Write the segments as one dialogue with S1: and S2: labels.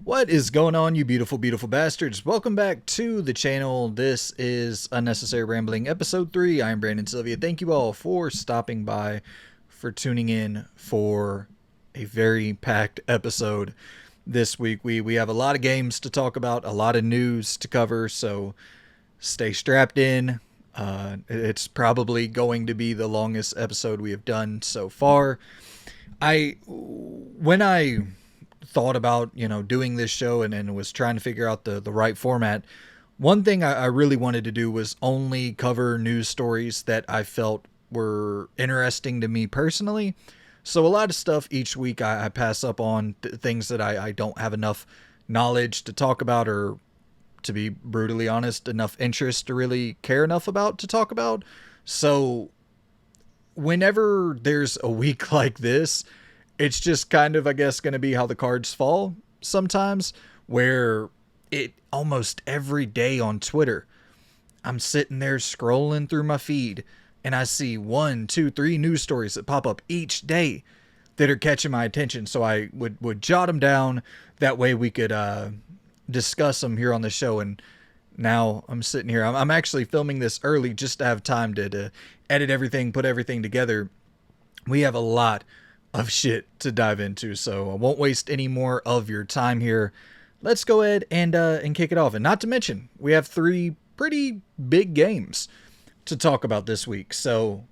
S1: What is going on, you beautiful, beautiful bastards? Welcome back to the channel. This is Unnecessary Rambling, episode 3. I am Brandon Sylvia. Thank you all for stopping by, for tuning in for a very packed episode this week. We have a lot of games to talk about, a lot of news to cover, so stay strapped in. It's probably going to be the longest episode we have done so far. When I thought about doing this show and was trying to figure out the right format, one thing I really wanted to do was only cover news stories that I felt were interesting to me personally. So a lot of stuff each week I pass up on, things that I don't have enough knowledge to talk about, or to be brutally honest, enough interest to really care enough about to talk about. So whenever there's a week like this, it's just kind of, I guess, going to be how the cards fall sometimes, where it almost every day on Twitter, I'm sitting there scrolling through my feed and I see 1, 2, 3 news stories that pop up each day that are catching my attention. So I would jot them down. That way we could discuss them here on the show. And now I'm sitting here. I'm actually filming this early just to have time to edit everything, put everything together. We have a lot of shit to dive into, so I won't waste any more of your time here. Let's go ahead and kick it off. And not to mention, we have 3 pretty big games to talk about this week, so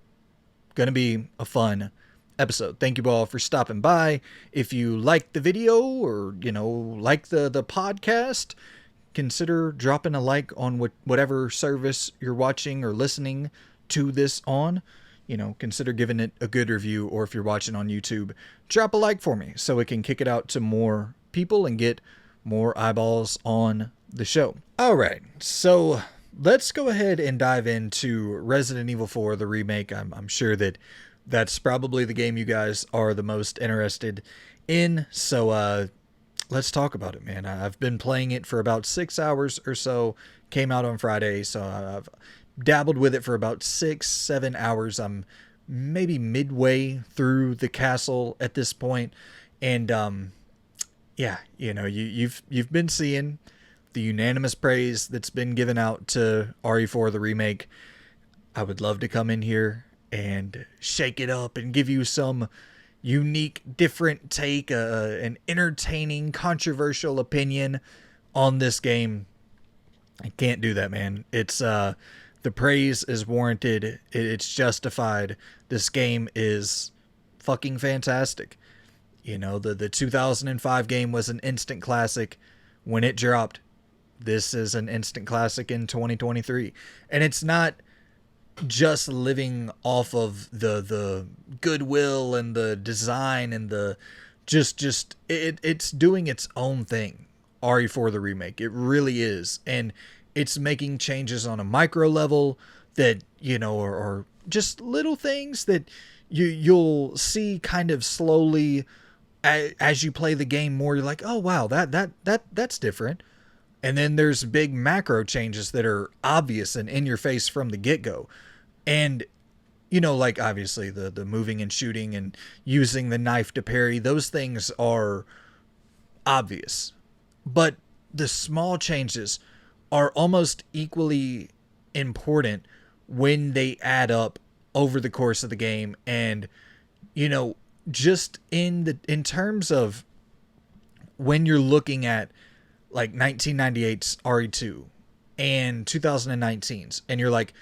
S1: gonna be a fun episode. Thank you all for stopping by. If you like the video, or like the podcast, consider dropping a like on whatever service you're watching or listening to this on. Consider giving it a good review, or if you're watching on YouTube, drop a like for me so it can kick it out to more people and get more eyeballs on the show. All right, so let's go ahead and dive into Resident Evil 4, the remake. I'm sure that's probably the game you guys are the most interested in. So let's talk about it, man. I've been playing it for about 6 hours or so. Came out on Friday, so I've dabbled with it for about 6-7 hours. I'm maybe midway through the castle at this point, and yeah, you've been seeing the unanimous praise that's been given out to RE4 the remake. I would love to come in here and shake it up and give you some unique, different take, an entertaining, controversial opinion on this game. I can't do that, man. It's the praise is warranted. It's justified. This game is fucking fantastic. The 2005 game was an instant classic when it dropped. This is an instant classic in 2023. And it's not just living off of the goodwill and the design and the it's doing its own thing. RE4 the remake. It really is. And it's making changes on a micro level that, are just little things that you'll see kind of slowly as you play the game more. You're like, oh wow, that's different. And then there's big macro changes that are obvious and in your face from the get-go. And like obviously the moving and shooting and using the knife to parry, those things are obvious. But the small changes are almost equally important when they add up over the course of the game. And just in terms of when you're looking at like 1998's RE2 and 2019's, and you're like,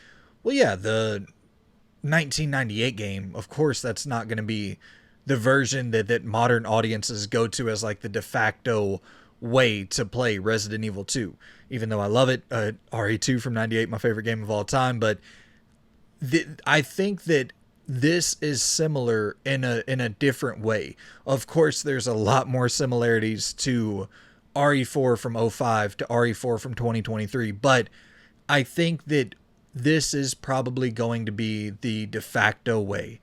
S1: well, yeah, the 1998 game, of course that's not going to be the version that modern audiences go to as like the de facto way to play Resident Evil 2, even though I love it. RE2 from 98, my favorite game of all time. But I think that this is similar in a different way. Of course, there's a lot more similarities to RE4 from 05 to RE4 from 2023, but I think that this is probably going to be the de facto way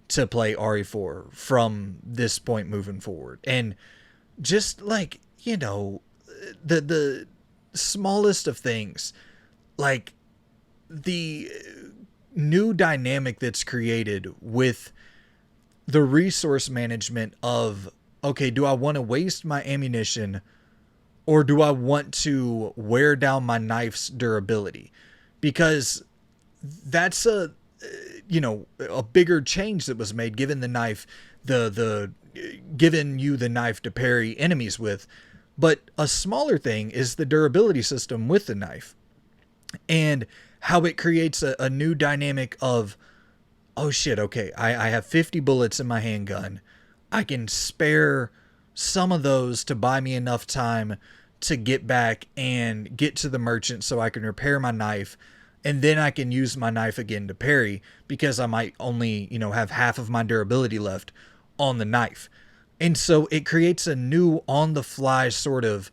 S1: to play RE4 from this point moving forward. And just like, the smallest of things, like the new dynamic that's created with the resource management of, okay, do I want to waste my ammunition or do I want to wear down my knife's durability? Because that's a bigger change that was made, given the knife, the given you the knife to parry enemies with. But a smaller thing is the durability system with the knife, and how it creates a new dynamic of, oh shit, okay, I have 50 bullets in my handgun. I can spare some of those to buy me enough time to get back and get to the merchant so I can repair my knife. And then I can use my knife again to parry, because I might only, have half of my durability left on the knife. And so it creates a new on the fly sort of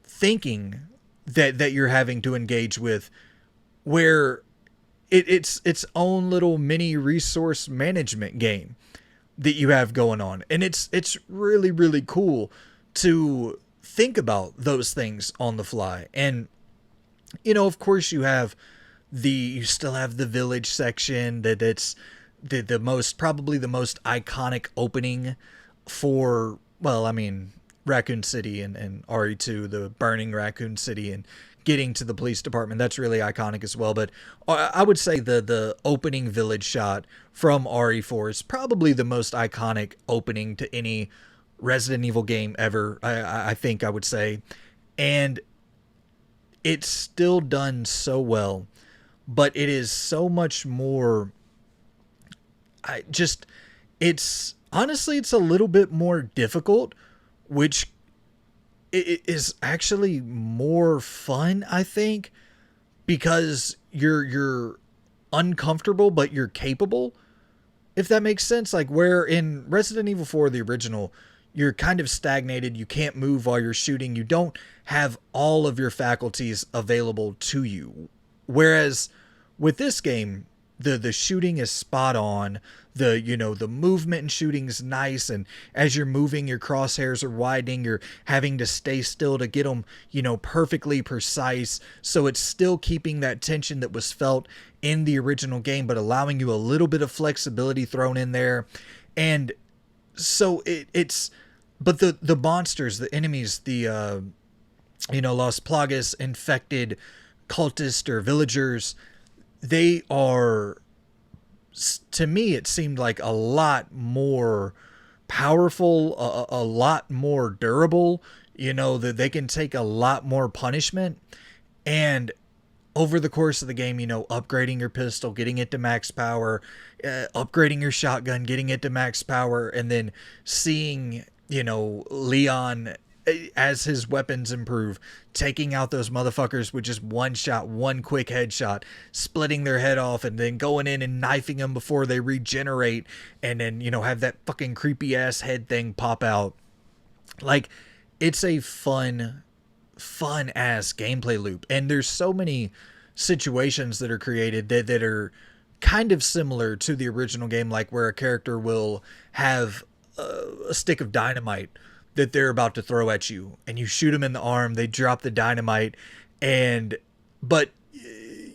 S1: thinking that you're having to engage with, where it's its own little mini resource management game that you have going on. And it's really, really cool to think about those things on the fly. And, of course you still have the village section that's the most, probably the most iconic opening for, well, I mean, Raccoon City and RE2, the burning Raccoon City and getting to the police department. That's really iconic as well. But I would say the opening village shot from RE4 is probably the most iconic opening to any Resident Evil game ever, I think I would say. And it's still done so well, but it is so much more, it's honestly, it's a little bit more difficult, which it is actually more fun, I think, because you're uncomfortable, but you're capable, if that makes sense. Like, where in Resident Evil 4, the original, you're kind of stagnated, you can't move while you're shooting, you don't have all of your faculties available to you. Whereas with this game, the shooting is spot on. The movement and shooting is nice, and as you're moving, your crosshairs are widening, you're having to stay still to get them, perfectly precise. So it's still keeping that tension that was felt in the original game, but allowing you a little bit of flexibility thrown in there. And so but the monsters, the enemies, the Las Plagas, infected cultists or villagers, they are, to me, it seemed like a lot more powerful, a lot more durable, that they can take a lot more punishment. And over the course of the game, upgrading your pistol, getting it to max power, upgrading your shotgun, getting it to max power, and then seeing, Leon, as his weapons improve, taking out those motherfuckers with just one shot, one quick headshot, splitting their head off, and then going in and knifing them before they regenerate, and then, have that fucking creepy ass head thing pop out. Like, it's a fun ass gameplay loop. And there's so many situations that are created that are kind of similar to the original game, like where a character will have a stick of dynamite that they're about to throw at you, and you shoot them in the arm, they drop the dynamite, but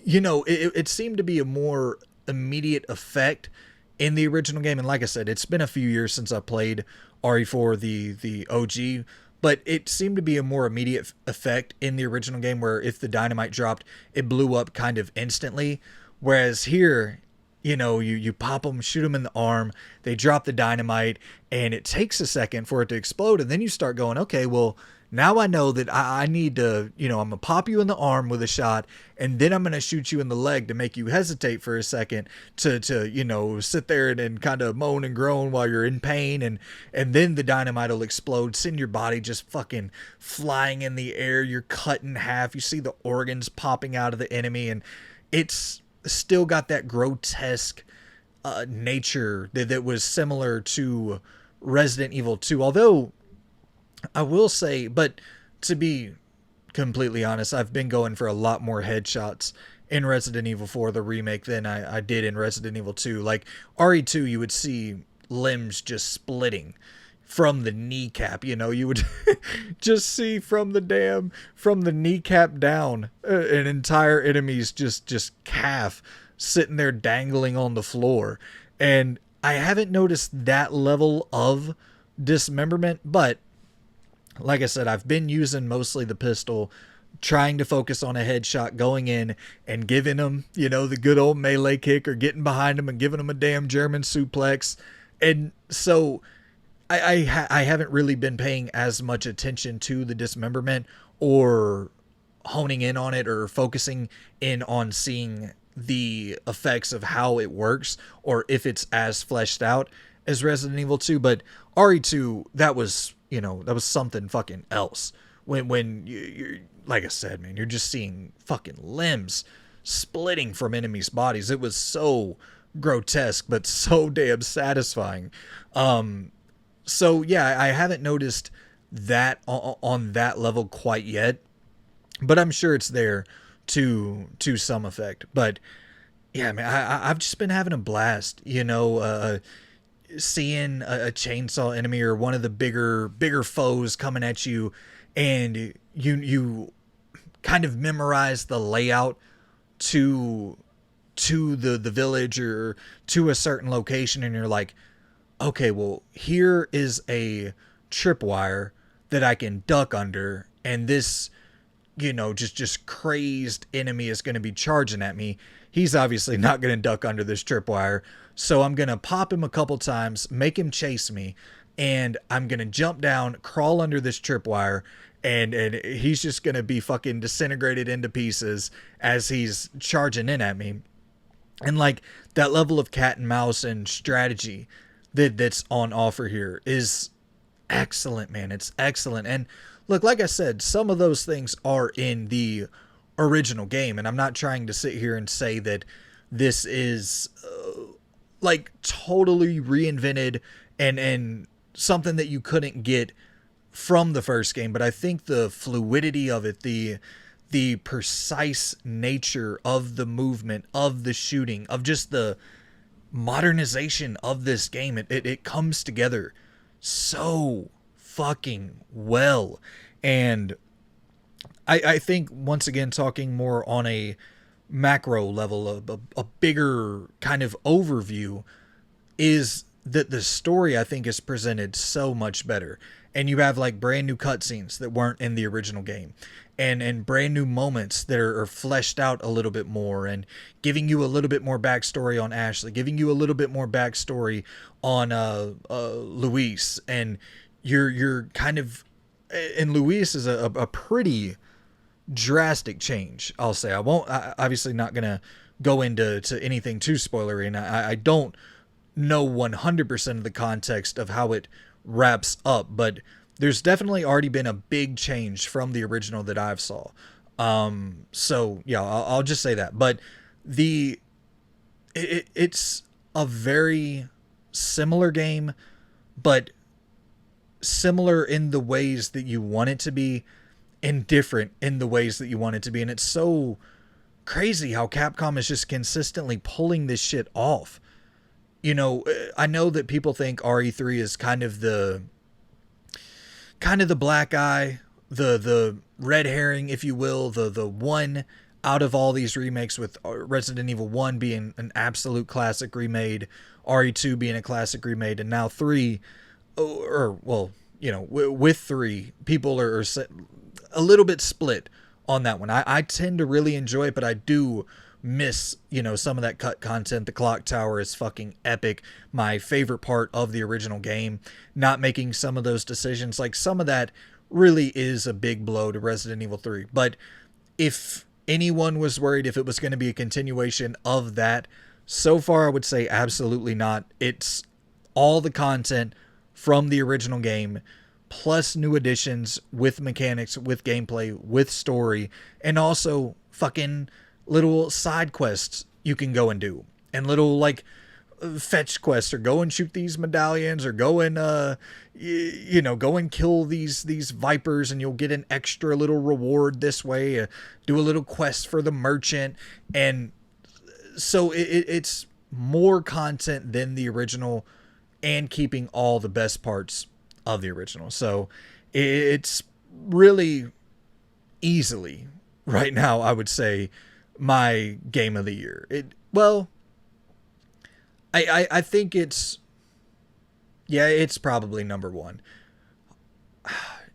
S1: it seemed to be a more immediate effect in the original game. And like I said, it's been a few years since I played RE4, the OG, but it seemed to be a more immediate effect in the original game, where if the dynamite dropped, it blew up kind of instantly. Whereas here, you pop them, shoot them in the arm, they drop the dynamite, and it takes a second for it to explode. And then you start going, okay, well, now I know that I need to, I'm going to pop you in the arm with a shot, and then I'm going to shoot you in the leg to make you hesitate for a second to sit there and kind of moan and groan while you're in pain. And then the dynamite will explode, send your body just fucking flying in the air. You're cut in half. You see the organs popping out of the enemy, and it's still got that grotesque nature that was similar to Resident Evil 2. Although I will say, but to be completely honest, I've been going for a lot more headshots in Resident Evil 4, the remake, than I did in Resident Evil 2. Like RE2, you would see limbs just splitting from the kneecap, you would just see from the kneecap down, an entire enemy's just calf sitting there dangling on the floor. And I haven't noticed that level of dismemberment, but like I said, I've been using mostly the pistol, trying to focus on a headshot, going in and giving them, the good old melee kick, or getting behind them and giving them a damn German suplex. And so I haven't really been paying as much attention to the dismemberment, or honing in on it, or focusing in on seeing the effects of how it works, or if it's as fleshed out as Resident Evil 2. But RE2, that was something fucking else. When you're, like I said, man, you're just seeing fucking limbs splitting from enemies' bodies. It was so grotesque, but so damn satisfying. So yeah, I haven't noticed that on that level quite yet, but I'm sure it's there to some effect. But yeah, man, I've just been having a blast. Seeing a chainsaw enemy, or one of the bigger foes coming at you, and you kind of memorize the layout to the village, or to a certain location, and you're like, okay, well, here is a tripwire that I can duck under, and this, just crazed enemy is going to be charging at me. He's obviously not going to duck under this tripwire, so I'm going to pop him a couple times, make him chase me, and I'm going to jump down, crawl under this tripwire, and he's just going to be fucking disintegrated into pieces as he's charging in at me. And like, that level of cat and mouse and strategy that's on offer here is excellent, man. It's excellent. And look, like I said, some of those things are in the original game, and I'm not trying to sit here and say that this is like totally reinvented and something that you couldn't get from the first game. But I think the fluidity of it, the precise nature of the movement, of the shooting, of just the modernization of this game, it comes together so fucking well. And I think, once again, talking more on a macro level, a bigger kind of overview, is that the story, I think, is presented so much better. And you have like brand new cutscenes that weren't in the original game, and brand new moments that are fleshed out a little bit more, and giving you a little bit more backstory on Ashley, giving you a little bit more backstory on Luis. And you're kind of, and Luis is a pretty drastic change, I'll say. Obviously not gonna go into anything too spoilery, and I don't know 100% of the context of how it wraps up, but there's definitely already been a big change from the original that I've saw. So yeah, I'll just say that. But it's a very similar game, but similar in the ways that you want it to be, and different in the ways that you want it to be. And it's so crazy how Capcom is just consistently pulling this shit off. I know that people think RE3 is kind of the black eye, the red herring, if you will, the one out of all these remakes, with Resident Evil 1 being an absolute classic remade, RE2 being a classic remade, and now 3, with 3, people are a little bit split on that one. I tend to really enjoy it, but I do miss, some of that cut content. The clock tower is fucking epic. My favorite part of the original game, not making some of those decisions, like some of that really is a big blow to Resident Evil 3. But if anyone was worried if it was going to be a continuation of that, so far I would say absolutely not. It's all the content from the original game, plus new additions with mechanics, with gameplay, with story, and also fucking little side quests you can go and do, and little like fetch quests, or go and shoot these medallions, or go and go and kill these vipers, and you'll get an extra little reward this way. Do a little quest for the merchant, and so it's more content than the original, and keeping all the best parts of the original. So it's really easily right now, I would say, my game of the year. I think it's probably number one.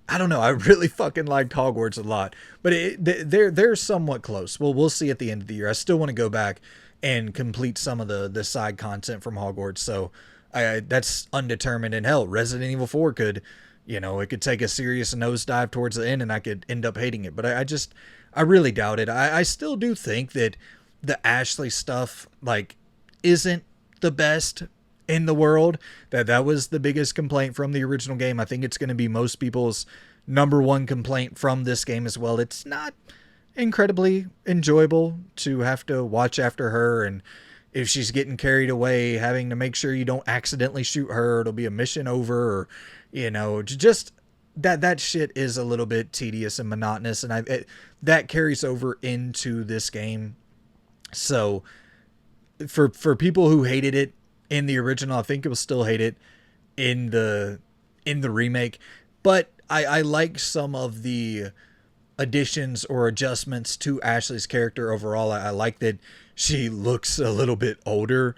S1: I don't know. I really fucking liked Hogwarts a lot, but they're somewhat close. Well, we'll see at the end of the year. I still want to go back and complete some of the side content from Hogwarts. So that's undetermined. And hell, Resident Evil 4 could, it could take a serious nosedive towards the end, and I could end up hating it. But I really doubt it. I still do think that the Ashley stuff like isn't the best in the world. That was the biggest complaint from the original game. I think it's going to be most people's number one complaint from this game as well. It's not incredibly enjoyable to have to watch after her, and if she's getting carried away, having to make sure you don't accidentally shoot her, it'll be a mission over, or just that shit is a little bit tedious and monotonous, and that carries over into this game. So for people who hated it in the original, I think it will still hate it in the remake. But I like some of the additions or adjustments to Ashley's character overall. I like that she looks a little bit older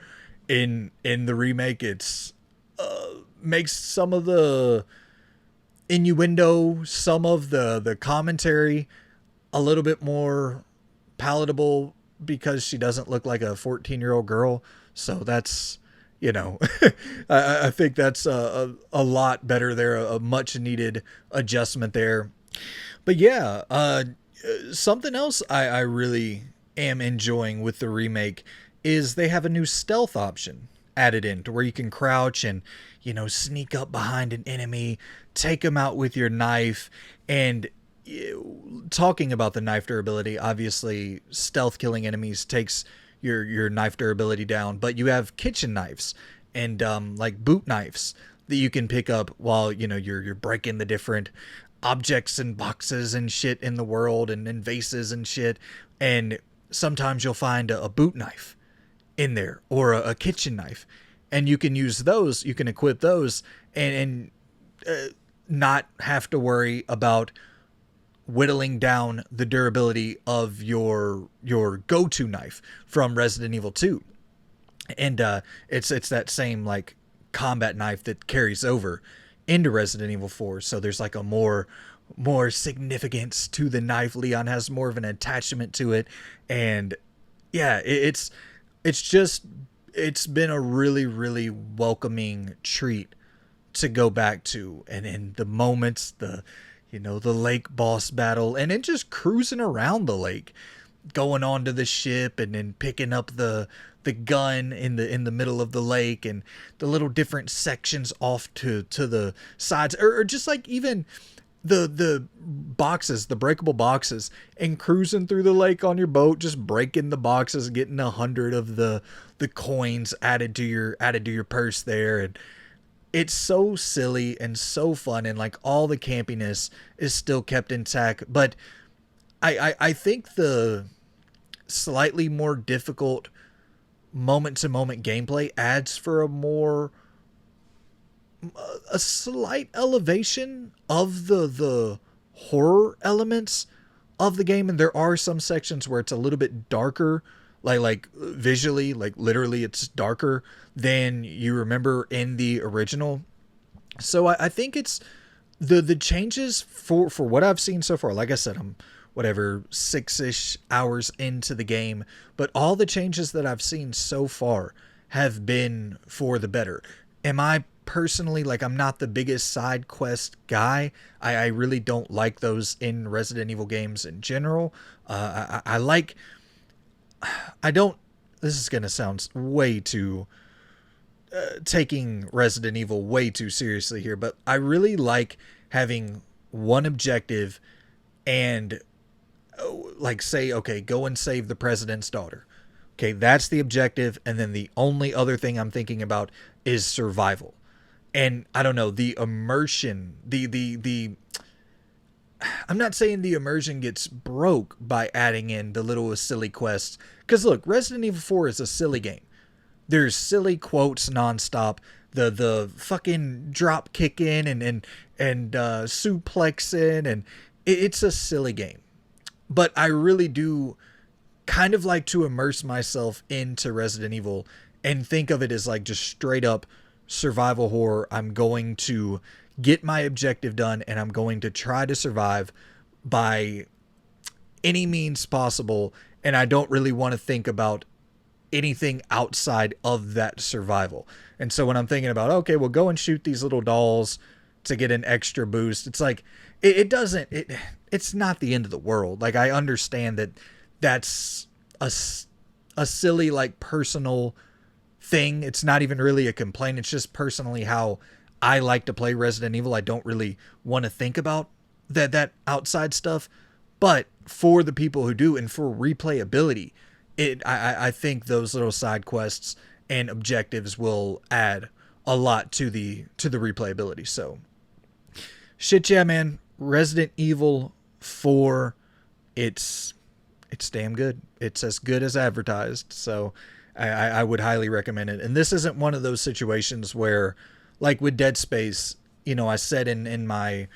S1: in the remake. It's makes some of the innuendo, some of the commentary a little bit more palatable because she doesn't look like a 14-year-old girl. So that's, I think that's a lot better there, a much needed adjustment there. But yeah, something else I really am enjoying with the remake is they have a new stealth option added in to where you can crouch and, sneak up behind an enemy, take them out with your knife. And talking about the knife durability, obviously stealth killing enemies takes your knife durability down, but you have kitchen knives and like boot knives that you can pick up while you're breaking the different objects and boxes and shit in the world, and vases and shit. And sometimes you'll find a boot knife in there, or a kitchen knife, and you can use those, you can equip those, and not have to worry about whittling down the durability of your go-to knife from Resident Evil 2. And it's that same like combat knife that carries over into Resident Evil 4. So there's like a more significance to the knife. Leon has more of an attachment to it, and yeah, it's been a really, really welcoming treat to go back to. And in the moments, the lake boss battle, and then just cruising around the lake, going onto the ship, and then picking up the gun in the middle of the lake, and the little different sections off to the sides, or just like even the boxes, the breakable boxes, and cruising through the lake on your boat, just breaking the boxes, getting 100 of the coins added to your purse there. And it's so silly and so fun, and like all the campiness is still kept intact. But I think the slightly more difficult moment to moment gameplay adds for a slight elevation of the horror elements of the game. And there are some sections where it's a little bit darker, like visually, like literally it's darker than you remember in the original. So I think it's the changes for what I've seen so far. Like I said, I'm 6-ish hours into the game, but all the changes that I've seen so far have been for the better. Am I personally, like, I'm not the biggest side quest guy. I really don't like those in Resident Evil games in general. I don't, this is going to sound way too, taking Resident Evil way too seriously here, but I really like having one objective and like say, okay, go and save the president's daughter. Okay, that's the objective. And then the only other thing I'm thinking about is survival. And I don't know, the immersion, I'm not saying the immersion gets broke by adding in the little silly quests. Because look, Resident Evil 4 is a silly game. There's silly quotes nonstop. The fucking drop kicking and suplexing, and it's a silly game. But I really do kind of like to immerse myself into Resident Evil and think of it as like just straight up survival horror. I'm going to get my objective done, and I'm going to try to survive by any means possible, and I don't really want to think about anything outside of that survival. And so when I'm thinking about, okay, well, go and shoot these little dolls to get an extra boost, it's like it doesn't it's not the end of the world. Like, I understand that that's a silly, like, personal thing. It's not even really a complaint. It's just personally how I like to play Resident Evil. I don't really want to think about that outside stuff. But for the people who do, and for replayability, I think those little side quests and objectives will add a lot to the replayability. So shit, yeah, man. Resident Evil 4, it's damn good. It's as good as advertised. So I would highly recommend it. And this isn't one of those situations where, like with Dead Space, you know, I said in my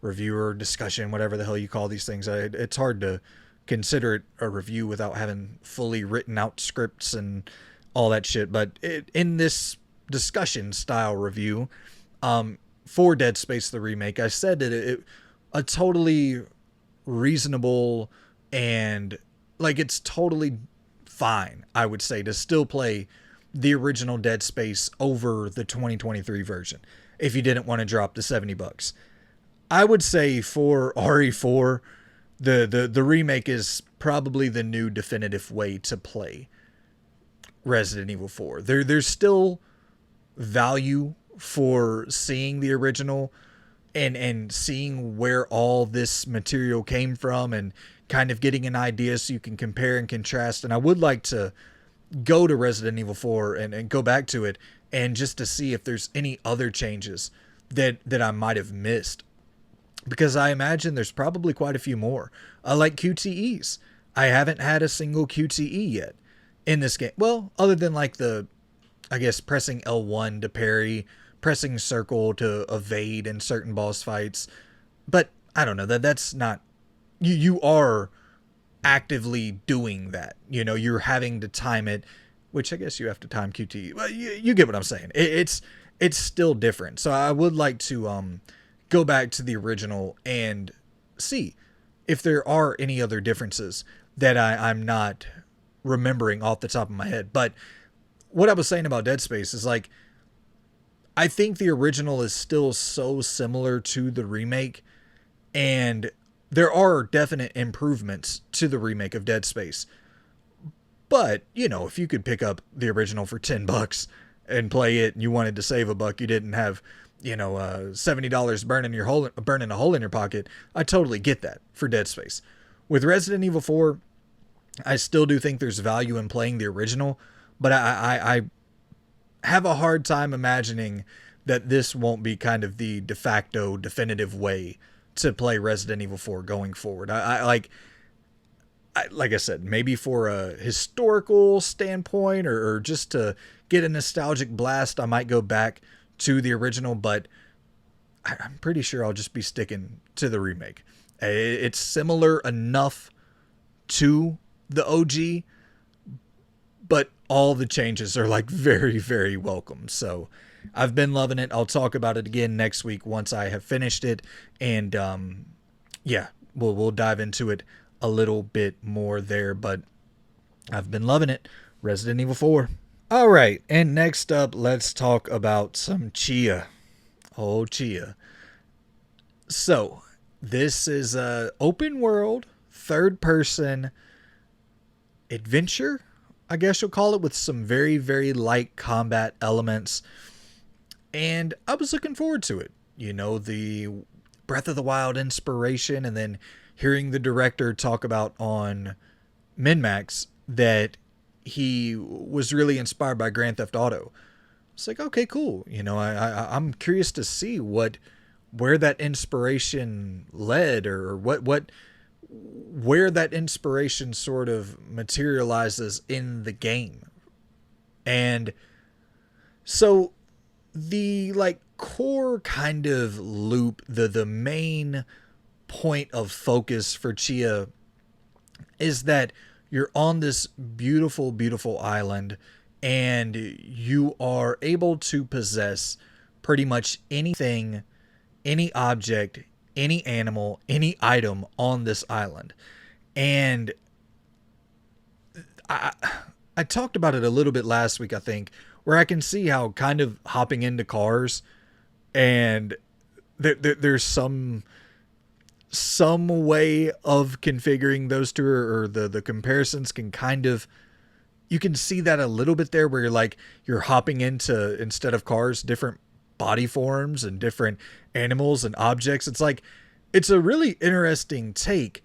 S1: reviewer discussion, whatever the hell you call these things, it's hard to consider it a review without having fully written out scripts and all that shit. But in this discussion style review, for Dead Space the remake, I said that a totally reasonable, and like, it's totally fine, I would say, to still play the original Dead Space over the 2023 version if you didn't want to drop the $70. I would say for RE4, the remake is probably the new definitive way to play Resident Evil 4. There's still value for seeing the original and seeing where all this material came from, and kind of getting an idea so you can compare and contrast. And I would like to go to Resident Evil 4 and go back to it, and just to see if there's any other changes that I might have missed, because I imagine there's probably quite a few more. Like QTEs. I haven't had a single QTE yet in this game. Well, other than like I guess pressing L1 to parry, pressing circle to evade in certain boss fights. But I don't know, that's not, you are actively doing that. You know, you're having to time it, which I guess you have to time QTE. Well, you get what I'm saying. It's still different. So I would like to go back to the original and see if there are any other differences that I'm not remembering off the top of my head. But what I was saying about Dead Space is, like, I think the original is still so similar to the remake, and there are definite improvements to the remake of Dead Space. But, you know, if you could pick up the original for $10 and play it, and you wanted to save a buck, you didn't have, you know, $70 burning a hole in your pocket, I totally get that for Dead Space. With Resident Evil 4, I still do think there's value in playing the original, but I have a hard time imagining that this won't be kind of the de facto definitive way to play Resident Evil 4 going forward. Like I said, maybe for a historical standpoint, or just to get a nostalgic blast, I might go back to the original, but I'm pretty sure I'll just be sticking to the remake. It's similar enough to the OG, but all the changes are like very, very welcome. So I've been loving it. I'll talk about it again next week once I have finished it. And yeah, we'll dive into it a little bit more there, but I've been loving it. Resident Evil 4. All right, and next up, let's talk about some Tchia. Oh, Tchia. So this is a open world, third person adventure, I guess you'll call it, with some very, very light combat elements. And I was looking forward to it. You know, the Breath of the Wild inspiration, and then hearing the director talk about on MinMax that he was really inspired by Grand Theft Auto. It's like, okay, cool. You know, I'm curious to see where that inspiration led, or where that inspiration sort of materializes in the game. And so the like core kind of loop, the main point of focus for Tchia is that you're on this beautiful, beautiful island, and you are able to possess pretty much anything any object, any animal, any item on this island. And I I talked about it a little bit last week, I think, where I can see how kind of hopping into cars and there's some way of configuring those two, or the comparisons can kind of, you can see that a little bit there, where you're like, you're hopping into, instead of cars, different body forms and different animals and objects. It's like, it's a really interesting take.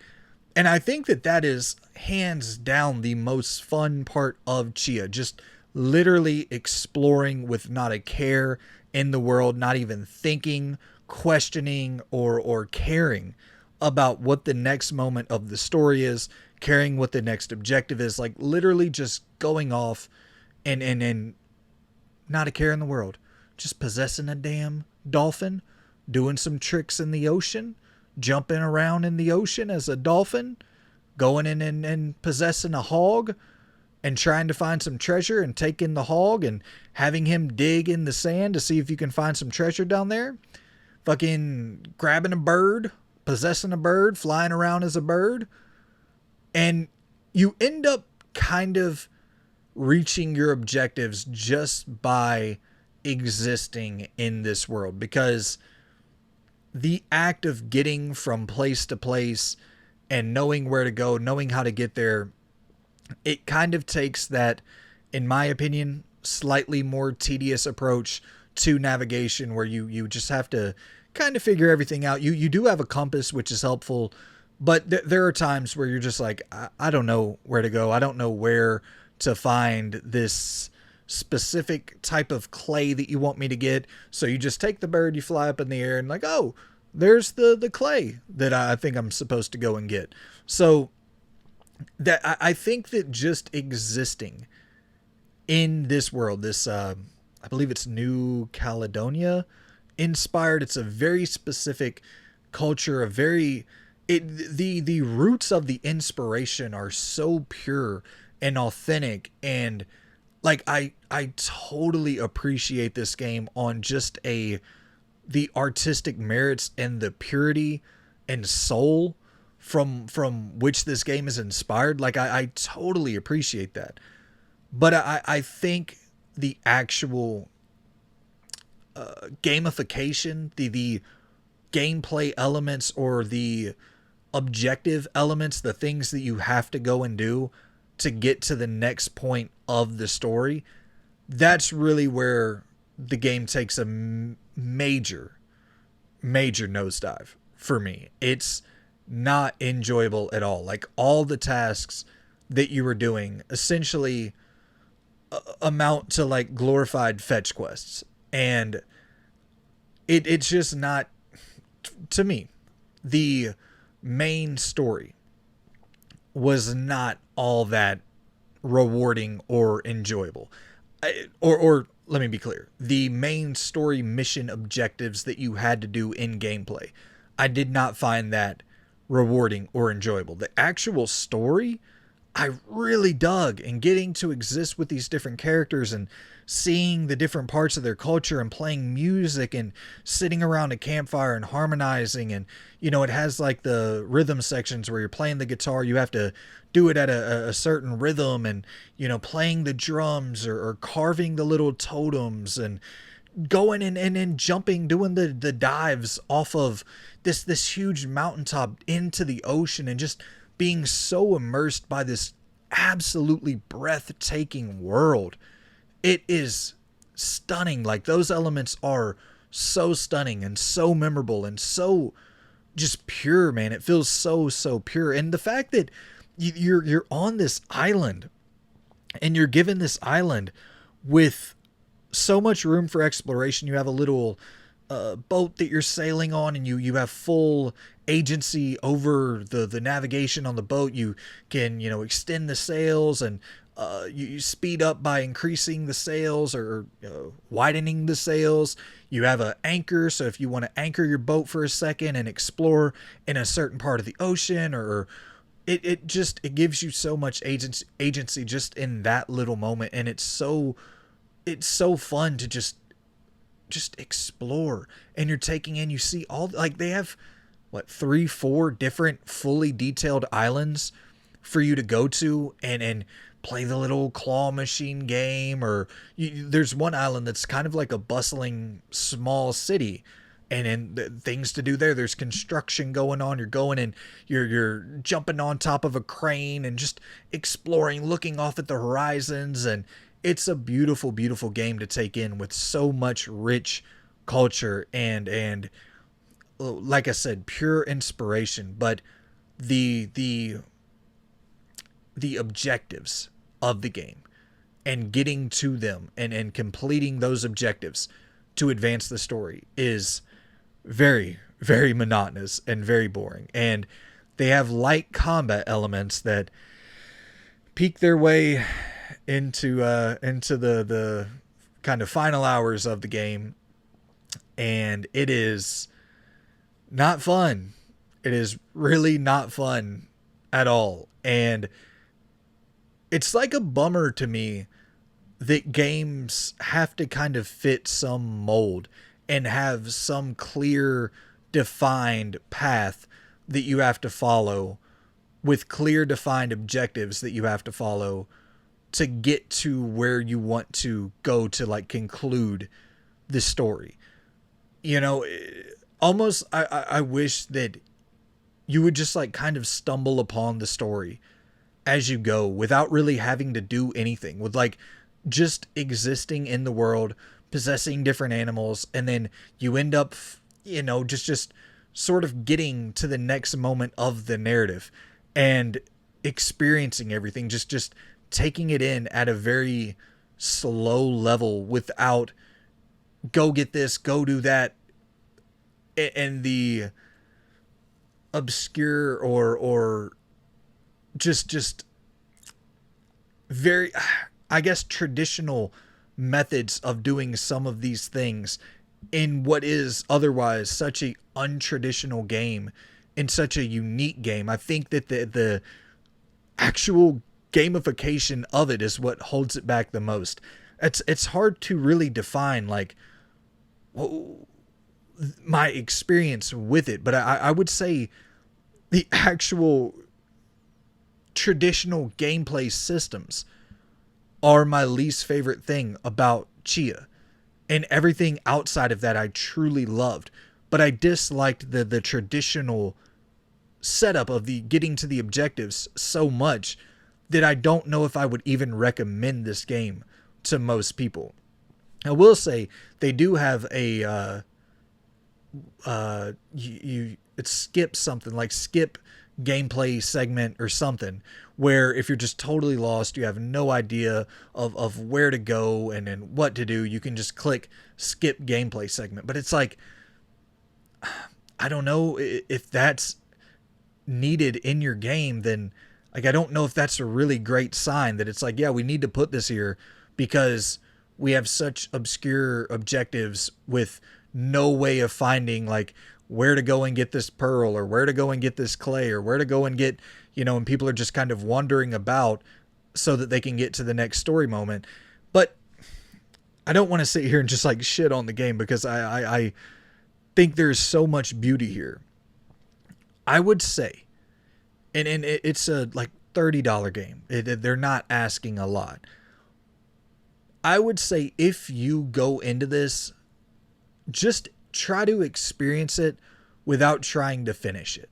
S1: And I think that that is hands down the most fun part of Tchia. Just literally exploring with not a care in the world, not even thinking, questioning, or caring about what the next moment of the story is, caring what the next objective is. Like literally just going off and not a care in the world. Just possessing a damn dolphin, doing some tricks in the ocean, jumping around in the ocean as a dolphin, going in and possessing a hog and trying to find some treasure and taking the hog and having him dig in the sand to see if you can find some treasure down there. Fucking grabbing a bird, possessing a bird, flying around as a bird. And you end up kind of reaching your objectives just by existing in this world, because the act of getting from place to place and knowing where to go, knowing how to get there, it kind of takes that, in my opinion, slightly more tedious approach to navigation, where you just have to kind of figure everything out. You do have a compass, which is helpful, but there are times where you're just like, I don't know where to go. I don't know where to find this specific type of clay that you want me to get. So you just take the bird, you fly up in the air, and like, oh, there's the clay that I think I'm supposed to go and get. So that I think that just existing in this world, this I believe it's New Caledonia inspired. It's a very specific culture, the roots of the inspiration are so pure and authentic, and like I totally appreciate this game on just the artistic merits and the purity and soul from which this game is inspired. Like I totally appreciate that. But I think the actual gamification, the gameplay elements, or the objective elements, the things that you have to go and do to get to the next point of the story, that's really where the game takes a major nosedive for me. It's not enjoyable at all. Like all the tasks that you were doing essentially amount to like glorified fetch quests, and it's just not, to me, the main story was not all that rewarding or enjoyable. Or let me be clear, the main story mission objectives that you had to do in gameplay, I did not find that rewarding or enjoyable. The actual story, I really dug, and getting to exist with these different characters and seeing the different parts of their culture and playing music and sitting around a campfire and harmonizing. And, you know, it has like the rhythm sections where you're playing the guitar, you have to do it at a certain rhythm, and, you know, playing the drums, or carving the little totems, and going and jumping, doing the dives off of this huge mountaintop into the ocean, and just being so immersed by this absolutely breathtaking world. It is stunning. Like those elements are so stunning and so memorable and so just pure, man. It feels so pure. And the fact that you're on this island, and you're given this island with so much room for exploration. You have a little boat that you're sailing on, and you have full agency over the navigation on the boat. You can, you know, extend the sails, and you speed up by increasing the sails, or widening the sails. You have an anchor, so if you want to anchor your boat for a second and explore in a certain part of the ocean, or it gives you so much agency just in that little moment. And it's so fun to just just explore, and you're taking in, you see all, like, they have what, 3 4 different fully detailed islands for you to go to and play the little claw machine game, or there's one island that's kind of like a bustling small city, and things to do there. There's construction going on. You're going and you're jumping on top of a crane and just exploring, looking off at the horizons, and it's a beautiful, beautiful game to take in with so much rich culture and like I said, pure inspiration. But the the objectives of the game and getting to them and completing those objectives to advance the story is very, very monotonous and very boring. And they have light combat elements that peek their way into the kind of final hours of the game, and it is not fun. It is really not fun at all. And it's like a bummer to me that games have to kind of fit some mold and have some clear, defined path that you have to follow, with clear, defined objectives that you have to follow to get to where you want to go to, like, conclude the story. You know, almost I wish that you would just, like, kind of stumble upon the story as you go without really having to do anything, with, like, just existing in the world, possessing different animals, and then you end up, you know, just sort of getting to the next moment of the narrative and experiencing everything, just taking it in at a very slow level without go get this, go do that, and the obscure or just very, I guess, traditional methods of doing some of these things in what is otherwise such a untraditional game, in such a unique game. I think that the actual gamification of it is what holds it back the most. It's hard to really define, like, my experience with it, but I would say the actual traditional gameplay systems are my least favorite thing about Tchia. And everything outside of that I truly loved. But I disliked the traditional setup of the getting to the objectives so much that I don't know if I would even recommend this game to most people. I will say they do have a it skips something, like skip gameplay segment or something, where if you're just totally lost, you have no idea of where to go and what to do, you can just click skip gameplay segment. But it's like, I don't know if that's needed in your game. Then, like, I don't know if that's a really great sign that it's like, yeah, we need to put this here because we have such obscure objectives with no way of finding, like, where to go and get this pearl, or where to go and get this clay, or where to go and get, you know, and people are just kind of wandering about so that they can get to the next story moment. But I don't want to sit here and just, like, shit on the game, because I think there's so much beauty here. I would say, and it's a, like, $30 game. They're not asking a lot. I would say if you go into this, just try to experience it without trying to finish it.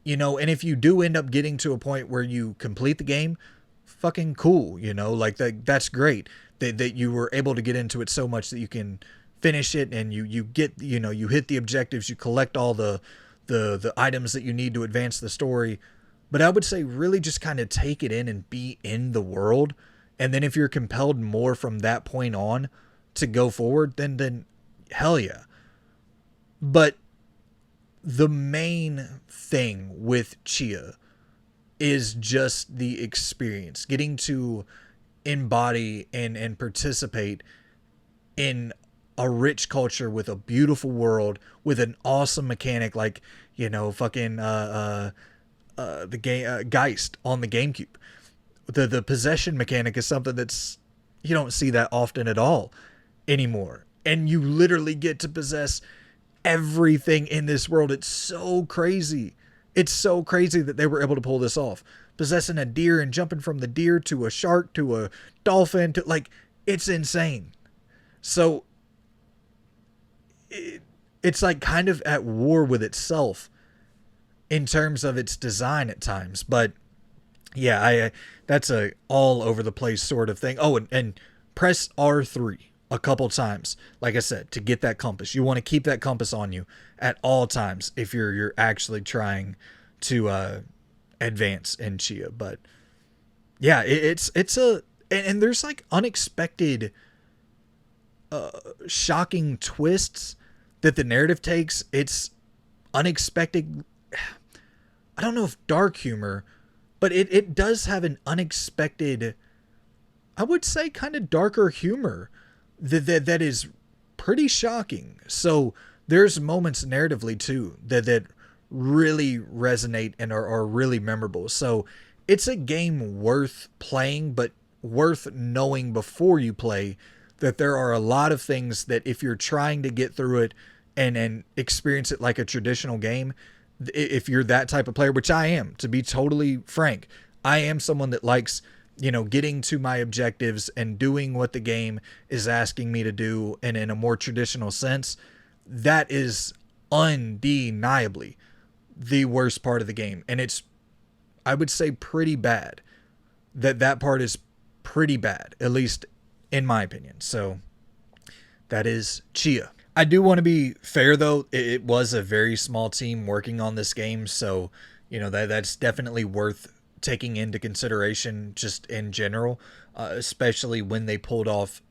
S1: You know, and if you do end up getting to a point where you complete the game, fucking cool, you know, like, that's great that you were able to get into it so much that you can finish it, and you get, you know, you hit the objectives, you collect all the items that you need to advance the story. But I would say really just kind of take it in and be in the world. And then if you're compelled more from that point on to go forward, then hell yeah. But the main thing with Tchia is just the experience, getting to embody and participate in a rich culture with a beautiful world, with an awesome mechanic, like, you know, fucking the game Geist on the GameCube. The possession mechanic is something that's, you don't see that often at all anymore. and you literally get to possess everything in this world. It's so crazy. It's so crazy that they were able to pull this off. Possessing a deer and jumping from the deer to a shark to a dolphin to, like, it's insane. So it's like kind of at war with itself in terms of its design at times. But yeah, I that's a all over the place sort of thing. Oh, and press R3 a couple times, like I said, to get that compass. You want to keep that compass on you at all times if you're actually trying to advance in Tchia. But yeah, it's a and there's like unexpected shocking twists that the narrative takes. It's unexpected. I don't know if dark humor, but it does have an unexpected, I would say, kind of darker humor that is pretty shocking. So there's moments narratively too that really resonate and are really memorable. So it's a game worth playing, but worth knowing before you play that there are a lot of things that if you're trying to get through it and experience it like a traditional game, if you're that type of player, which I am, to be totally frank, I am someone that likes, getting to my objectives and doing what the game is asking me to do, and in a more traditional sense, that is undeniably the worst part of the game. And it's, I would say, pretty bad. That part is pretty bad, at least in my opinion. So that is Tchia. I do want to be fair, though. It was a very small team working on this game, so that's definitely worth taking into consideration just in general, especially when they pulled off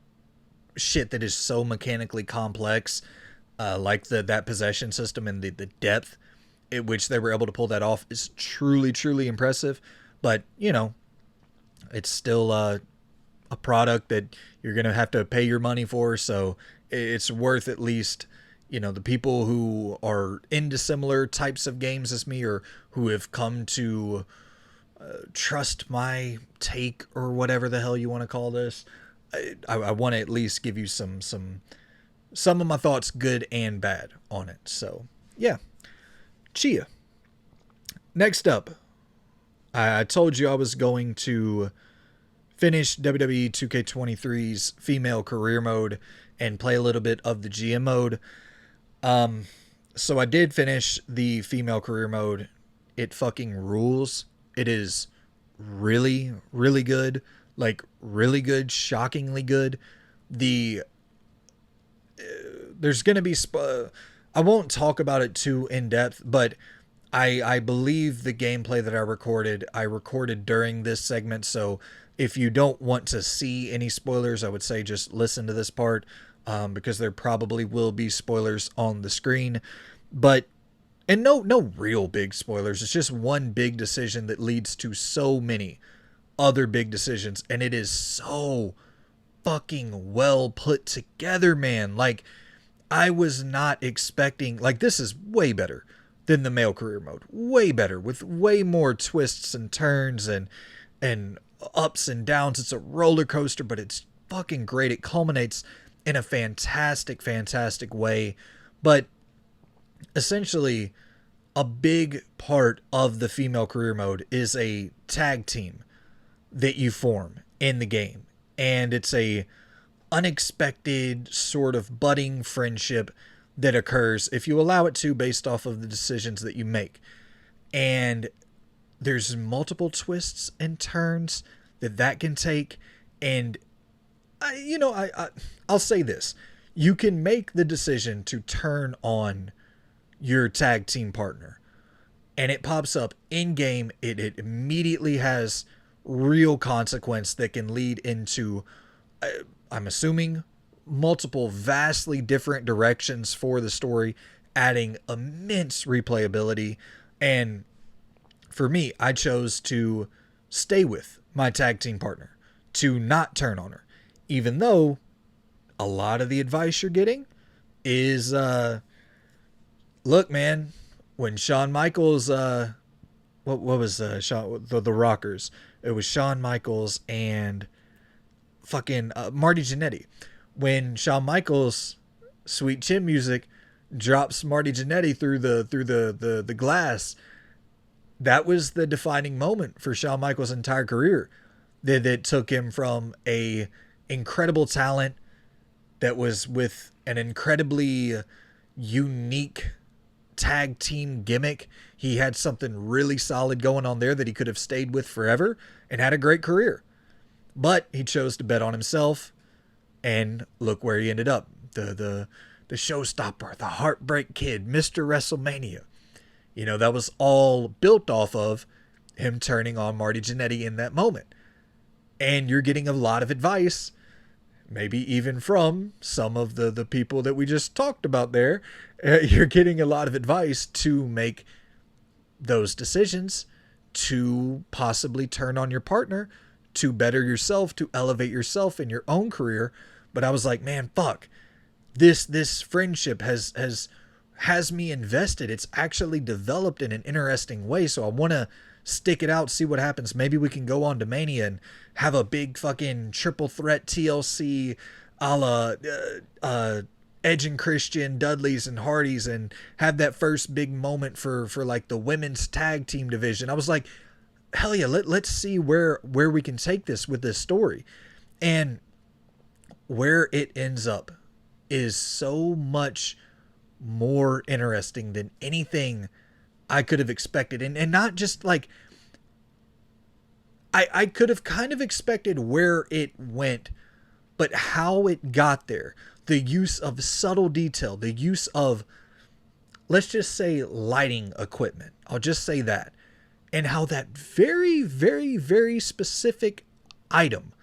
S1: shit that is so mechanically complex, like that possession system, and the depth at which they were able to pull that off is truly, truly impressive. But, it's still a product that you're going to have to pay your money for, so it's worth at least, the people who are into similar types of games as me, or who have come to trust my take, or whatever the hell you want to call this. I want to at least give you some of my thoughts, good and bad, on it. So yeah, Tchia. Next up, I told you I was going to finish WWE 2K23's female career mode and play a little bit of the GM mode. So I did finish the female career mode. It fucking rules. It is really, really good. Like, really good, shockingly good. There's going to be... I won't talk about it too in depth, but I believe the gameplay that I recorded during this segment, so if you don't want to see any spoilers, I would say just listen to this part, because there probably will be spoilers on the screen. But, and no real big spoilers, it's just one big decision that leads to so many other big decisions, and it is so fucking well put together, man. Like, I was not expecting, like, this is way better than the male career mode. Way better, with way more twists and turns and ups and downs. It's a roller coaster, but it's fucking great. It culminates in a fantastic, fantastic way. But essentially, a big part of the female career mode is a tag team that you form in the game. And it's a unexpected sort of budding friendship that occurs if you allow it to, based off of the decisions that you make. And there's multiple twists and turns that can take. And I'll say this: you can make the decision to turn on your tag team partner, and it pops up in game. It immediately has real consequence that can lead into, I'm assuming, multiple vastly different directions for the story, adding immense replayability. And for me, I chose to stay with my tag team partner, to not turn on her, even though a lot of the advice you're getting is, look, man, when Shawn Michaels, what was Shawn, the Rockers? It was Shawn Michaels and fucking Marty Jannetty. When Shawn Michaels sweet chin music, drops Marty Jannetty through the glass. That was the defining moment for Shawn Michaels' entire career. That took him from a incredible talent that was with an incredibly unique tag team gimmick. He had something really solid going on there that he could have stayed with forever and had a great career. But he chose to bet on himself, and look where he ended up. The showstopper, the Heartbreak Kid, Mr. WrestleMania. You know, that was all built off of him turning on Marty Jannetty in that moment. And you're getting a lot of advice, maybe even from some of the people that we just talked about there. You're getting a lot of advice to make those decisions, to possibly turn on your partner, to better yourself, to elevate yourself in your own career. But I was like, man, fuck. This friendship has me invested. It's actually developed in an interesting way. So I want to stick it out, see what happens. Maybe we can go on to Mania and have a big fucking triple threat TLC a la Edge and Christian, Dudleys and Hardys, and have that first big moment for like the women's tag team division. I was like, hell yeah, let's see where we can take this with this story. And where it ends up is so much more interesting than anything I could have expected. And not just like, I could have kind of expected where it went, but how it got there, the use of subtle detail, the use of, let's just say, lighting equipment. I'll just say that. And how that very, very, very specific item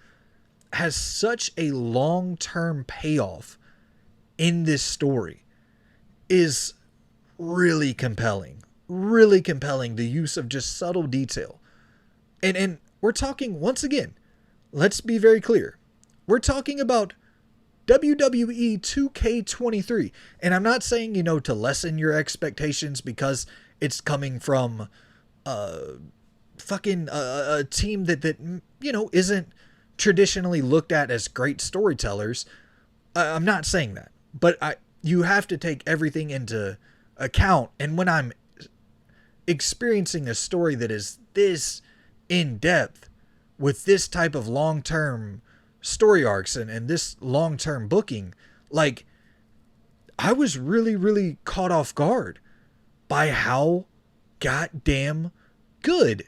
S1: has such a long-term payoff in this story is really compelling. Really compelling, the use of just subtle detail. And we're talking, once again, let's be very clear. We're talking about WWE 2K23. And I'm not saying, to lessen your expectations because it's coming from a team that isn't traditionally looked at as great storytellers. I'm not saying that. But you have to take everything into account. And when I'm experiencing a story that is this in depth with this type of long-term story arcs and this long-term booking, like, I was really, really caught off guard by how goddamn good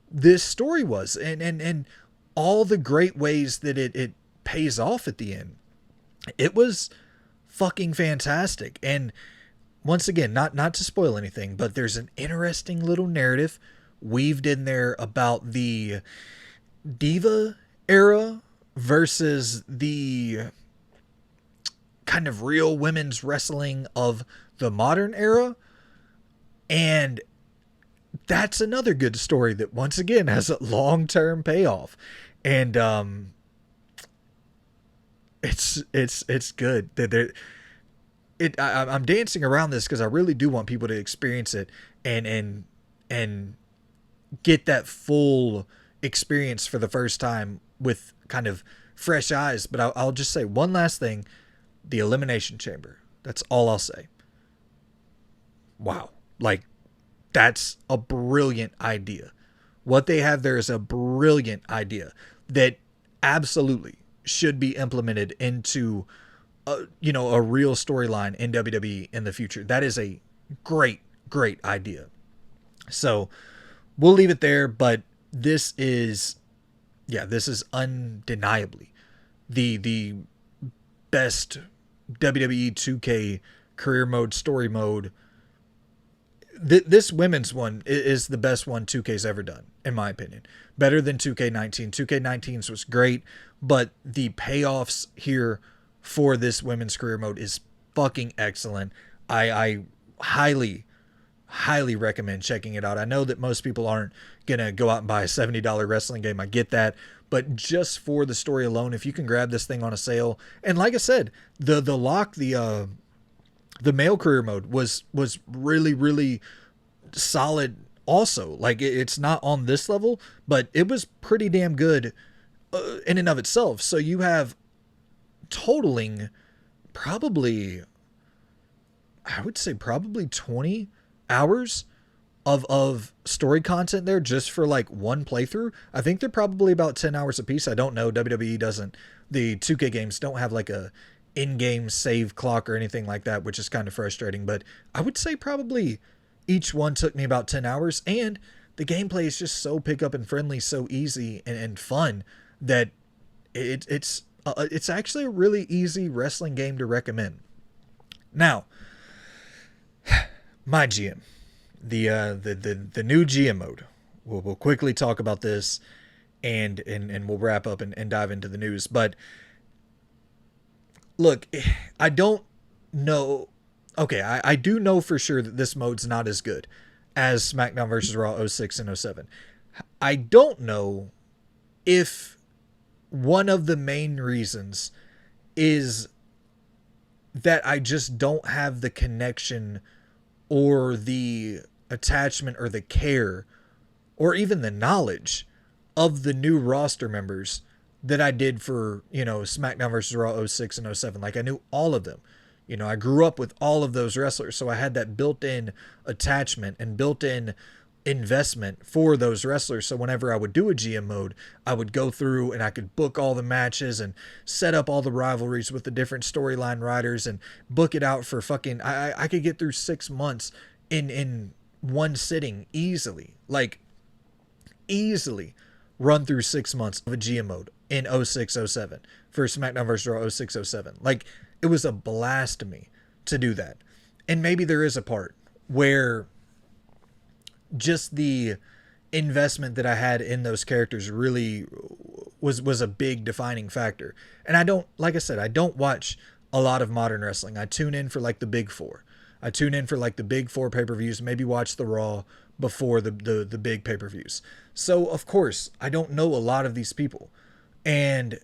S1: this story was and all the great ways that it pays off at the end. It was fucking fantastic. And once again, not to spoil anything, but there's an interesting little narrative weaved in there about the Diva era versus the kind of real women's wrestling of the modern era. And that's another good story that once again has a long-term payoff. And it's good. I'm dancing around this because I really do want people to experience it and get that full experience for the first time with kind of fresh eyes. But I'll just say one last thing: the Elimination Chamber. That's all I'll say. Wow, like, that's a brilliant idea. What they have there is a brilliant idea that absolutely should be implemented into a real storyline in WWE in the future. That is a great idea. So we'll leave it there, but this is undeniably the best WWE 2K career mode, story mode. This women's one is the best one 2K's ever done, in my opinion. Better than 2K19. 2K19's was great, but the payoffs here for this women's career mode is fucking excellent. I highly recommend checking it out. I know that most people aren't gonna go out and buy a $70 wrestling game. I get that, but just for the story alone, if you can grab this thing on a sale, and like I said, the male career mode was really, really solid also. Like, it's not on this level, but it was pretty damn good in and of itself. So you have totaling probably I would say probably 20 hours of story content there just for like one playthrough. I think they're probably about 10 hours a piece. I don't know. WWE doesn't, the 2K games don't have like a in-game save clock or anything like that, which is kind of frustrating, but I would say probably each one took me about 10 hours, and the gameplay is just so pick up and friendly, so easy and fun that it's actually a really easy wrestling game to recommend. Now, my GM, the new GM mode. We'll quickly talk about this, and we'll wrap up and dive into the news. But look, I don't know. Okay, I do know for sure that this mode's not as good as SmackDown vs. Raw '06 and '07. I don't know if one of the main reasons is that I just don't have the connection or the attachment or the care or even the knowledge of the new roster members that I did for, SmackDown vs. Raw '06 and '07. Like, I knew all of them. I grew up with all of those wrestlers, so I had that built-in attachment and built-in investment for those wrestlers. So whenever I would do a GM mode, I would go through and I could book all the matches and set up all the rivalries with the different storyline writers and book it out for fucking, I could get through 6 months in one sitting easily. Like, easily run through 6 months of a GM mode in '06, '07 for SmackDown vs. Raw '06, '07. Like, it was a blast to me to do that. And maybe there is a part where just the investment that I had in those characters really was a big defining factor. And I don't, like I said, I don't watch a lot of modern wrestling. I tune in for like the big four. I tune in for like the big four pay-per-views, maybe watch the Raw before the big pay-per-views. So of course, I don't know a lot of these people. And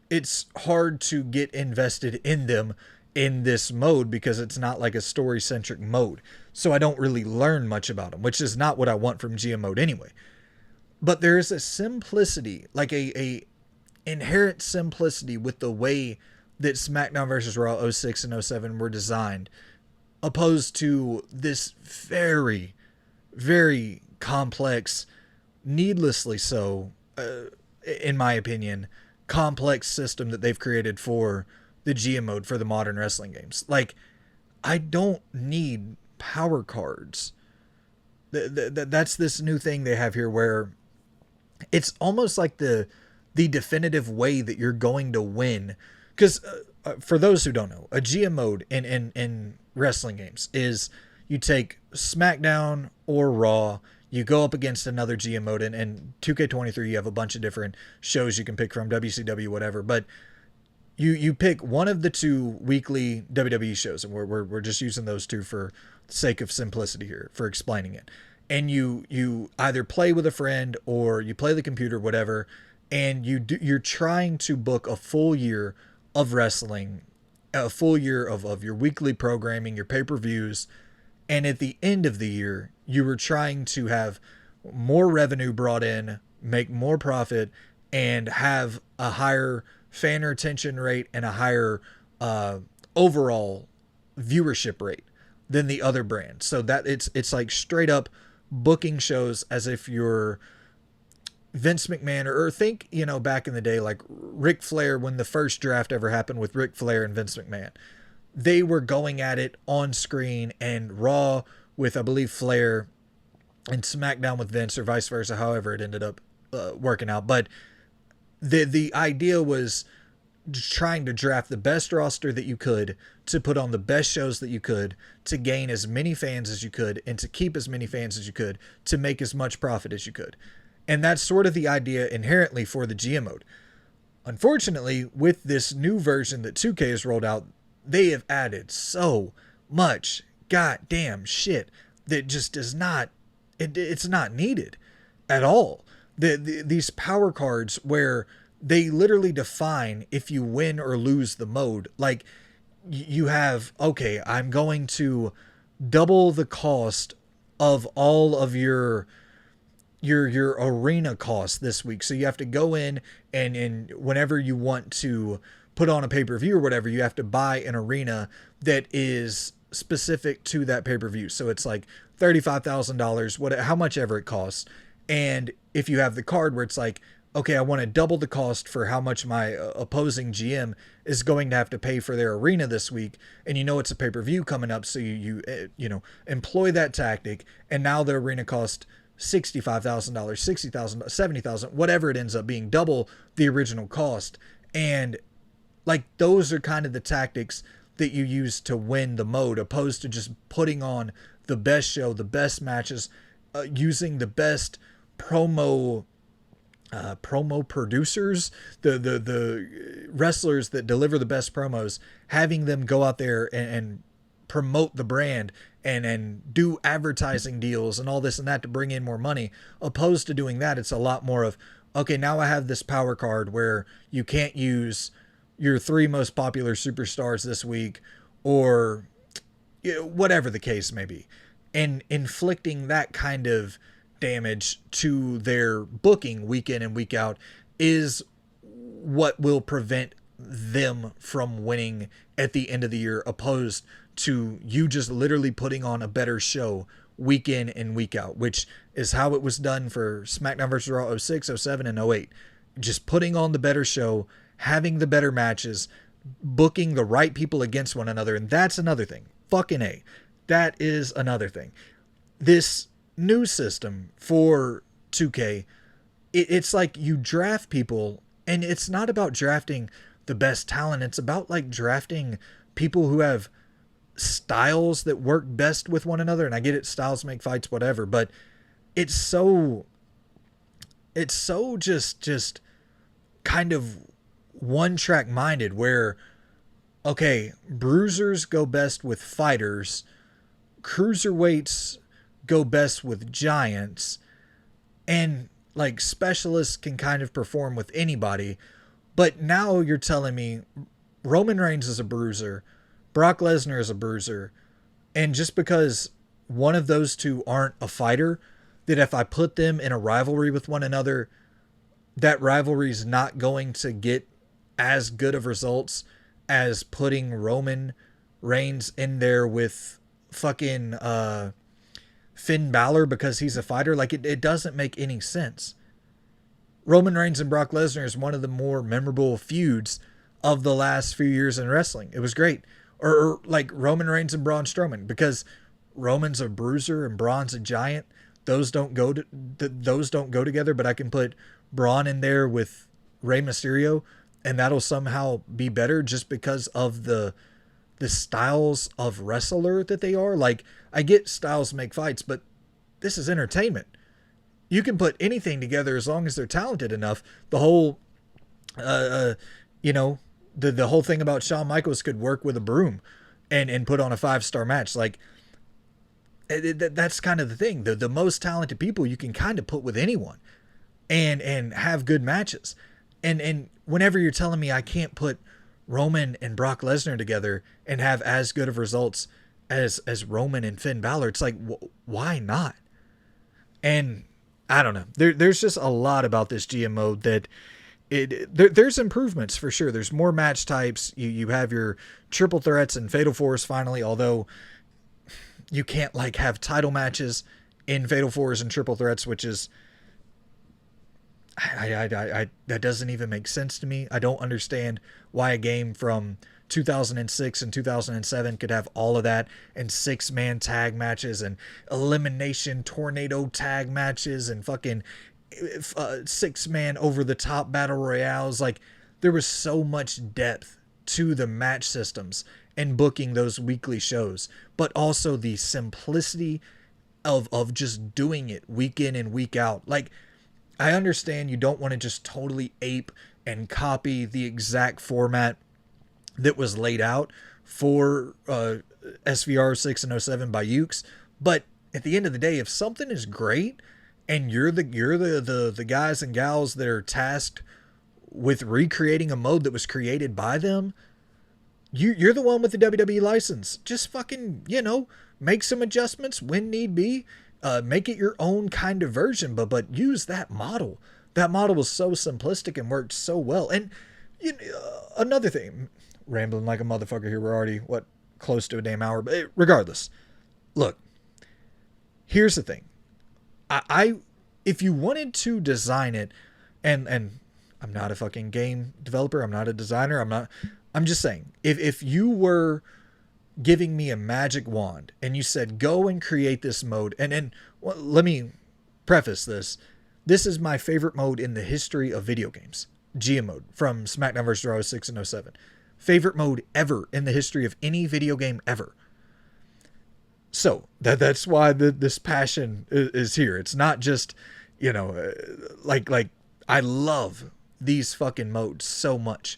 S1: it's hard to get invested in them in this mode because it's not like a story-centric mode. So I don't really learn much about them, which is not what I want from GM mode anyway. But there is a simplicity, like a inherent simplicity with the way that SmackDown vs. Raw '06 and '07 were designed, opposed to this very, very complex, needlessly so, in my opinion, complex system that they've created for the GM mode for the modern wrestling games. Like, I don't need power cards. That's this new thing they have here where it's almost like the definitive way that you're going to win. Because for those who don't know, a GM mode in wrestling games is you take SmackDown or Raw, you go up against another GM mode, and 2K23, you have a bunch of different shows you can pick from, WCW, whatever, but you pick one of the two weekly WWE shows, and we're just using those two for the sake of simplicity here, for explaining it. And you either play with a friend or you play the computer, whatever, and you're trying to book a full year of wrestling, a full year of your weekly programming, your pay-per-views, and at the end of the year, you were trying to have more revenue brought in, make more profit, and have a higher fan retention rate and a higher overall viewership rate than the other brands. So that it's like straight up booking shows as if you're Vince McMahon, or think, back in the day, like Ric Flair, when the first draft ever happened with Ric Flair and Vince McMahon. They were going at it on screen, and Raw with, I believe, Flair, and SmackDown with Vince, or vice versa, however it ended up working out. But the idea was trying to draft the best roster that you could to put on the best shows that you could to gain as many fans as you could and to keep as many fans as you could to make as much profit as you could. And that's sort of the idea inherently for the GM mode. Unfortunately, with this new version that 2K has rolled out, they have added so much goddamn shit that just does not, it's not needed at all. These power cards where they literally define if you win or lose the mode. Like, you have, okay, I'm going to double the cost of all of your arena costs this week. So you have to go in and whenever you want to put on a pay-per-view or whatever, you have to buy an arena that is specific to that pay-per-view. So it's like $35,000, how much ever it costs. And if you have the card where it's like, okay, I want to double the cost for how much my opposing GM is going to have to pay for their arena this week, and you know it's a pay-per-view coming up, so you know, employ that tactic, and now the arena cost $65,000, $60,000, $70,000, whatever it ends up being, double the original cost. And like, those are kind of the tactics that you use to win the mode, opposed to just putting on the best show, the best matches, using the best promo producers, the wrestlers that deliver the best promos, having them go out there and promote the brand and do advertising deals and all this and that to bring in more money. Opposed to doing that, it's a lot more of, okay, now I have this power card where you can't use your 3 most popular superstars this week, or whatever the case may be, and inflicting that kind of damage to their booking week in and week out is what will prevent them from winning at the end of the year, opposed to you just literally putting on a better show week in and week out, which is how it was done for SmackDown vs. Raw 06, 07, and 08. Just putting on the better show, having the better matches, booking the right people against one another. And that's another thing. Fucking A. That is another thing. This new system for 2K, it's like you draft people, and it's not about drafting the best talent. It's about like drafting people who have styles that work best with one another. And I get it, styles make fights, whatever, but it's so just kind of one track minded, where, okay, bruisers go best with fighters, cruiserweights go best with giants, and like specialists can kind of perform with anybody. But now you're telling me Roman Reigns is a bruiser, Brock Lesnar is a bruiser, and just because one of those two aren't a fighter, that if I put them in a rivalry with one another, that rivalry is not going to get as good of results as putting Roman Reigns in there with fucking Finn Balor because he's a fighter. Like, it doesn't make any sense. Roman Reigns and Brock Lesnar is one of the more memorable feuds of the last few years in wrestling. It was great. Or like Roman Reigns and Braun Strowman, because Roman's a bruiser and Braun's a giant. Those don't go together, but I can put Braun in there with Rey Mysterio, and that'll somehow be better just because of the styles of wrestler that they are. Like, I get styles make fights, but this is entertainment. You can put anything together as long as they're talented enough. The whole, the whole thing about Shawn Michaels could work with a broom and put on a 5-star match. Like, that's kind of the thing. The most talented people you can kind of put with anyone and have good matches. And whenever you're telling me I can't put Roman and Brock Lesnar together and have as good of results as Roman and Finn Balor, it's like, why not? And I don't know. There's just a lot about this GM mode that there's improvements for sure. There's more match types. You have your triple threats and Fatal Fours finally, although you can't like have title matches in Fatal Fours and triple threats, which is I that doesn't even make sense to me. I don't understand why a game from 2006 and 2007 could have all of that, and 6-man tag matches and elimination tornado tag matches and fucking 6-man over the top battle royales. Like, there was so much depth to the match systems and booking those weekly shows, but also the simplicity of just doing it week in and week out. Like, I understand you don't want to just totally ape and copy the exact format that was laid out for SVR 6 and 07 by Ukes, but at the end of the day, if something is great and you're the guys and gals that are tasked with recreating a mode that was created by them, you're the one with the WWE license. Just fucking, make some adjustments when need be. Make it your own kind of version, but use that model. That model was so simplistic and worked so well. And another thing, rambling like a motherfucker here. We're already, close to a damn hour. But regardless, look, here's the thing. I if you wanted to design it, and I'm not a fucking game developer, I'm not a designer, I'm just saying, if you were giving me a magic wand and you said go and create this mode, and well, let me preface this. This is my favorite mode in the history of video games. Tchia mode from SmackDown vs. Raw 06 and 07. Favorite mode ever in the history of any video game ever. So that's why this passion is here. It's not just, like I love these fucking modes so much.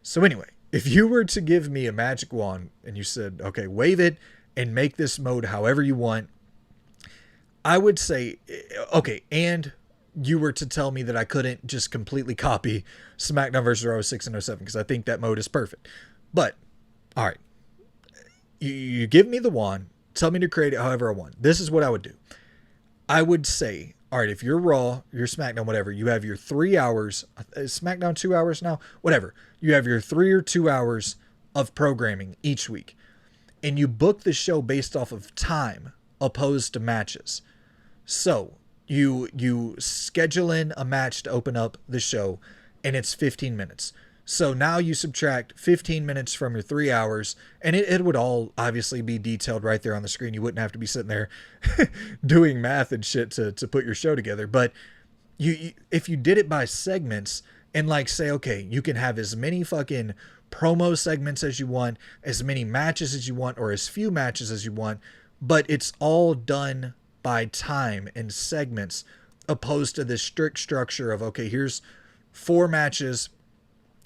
S1: So anyway, if you were to give me a magic wand and you said, okay, wave it and make this mode however you want, I would say, okay, and you were to tell me that I couldn't just completely copy SmackDown vs. Raw 06 and 07, because I think that mode is perfect. But, all right, you give me the wand, tell me to create it however I want. This is what I would do. I would say, all right, if you're Raw, you're SmackDown, whatever, you have your 3 hours, is SmackDown 2 hours now? Whatever. You have your 3 or 2 hours of programming each week, and you book the show based off of time opposed to matches. So you schedule in a match to open up the show, and it's 15 minutes. So now you subtract 15 minutes from your 3 hours, and it would all obviously be detailed right there on the screen. You wouldn't have to be sitting there doing math and shit to put your show together. But you if you did it by segments and like say, okay, you can have as many fucking promo segments as you want, as many matches as you want, or as few matches as you want, but it's all done by time and segments, opposed to this strict structure of, okay, here's 4 matches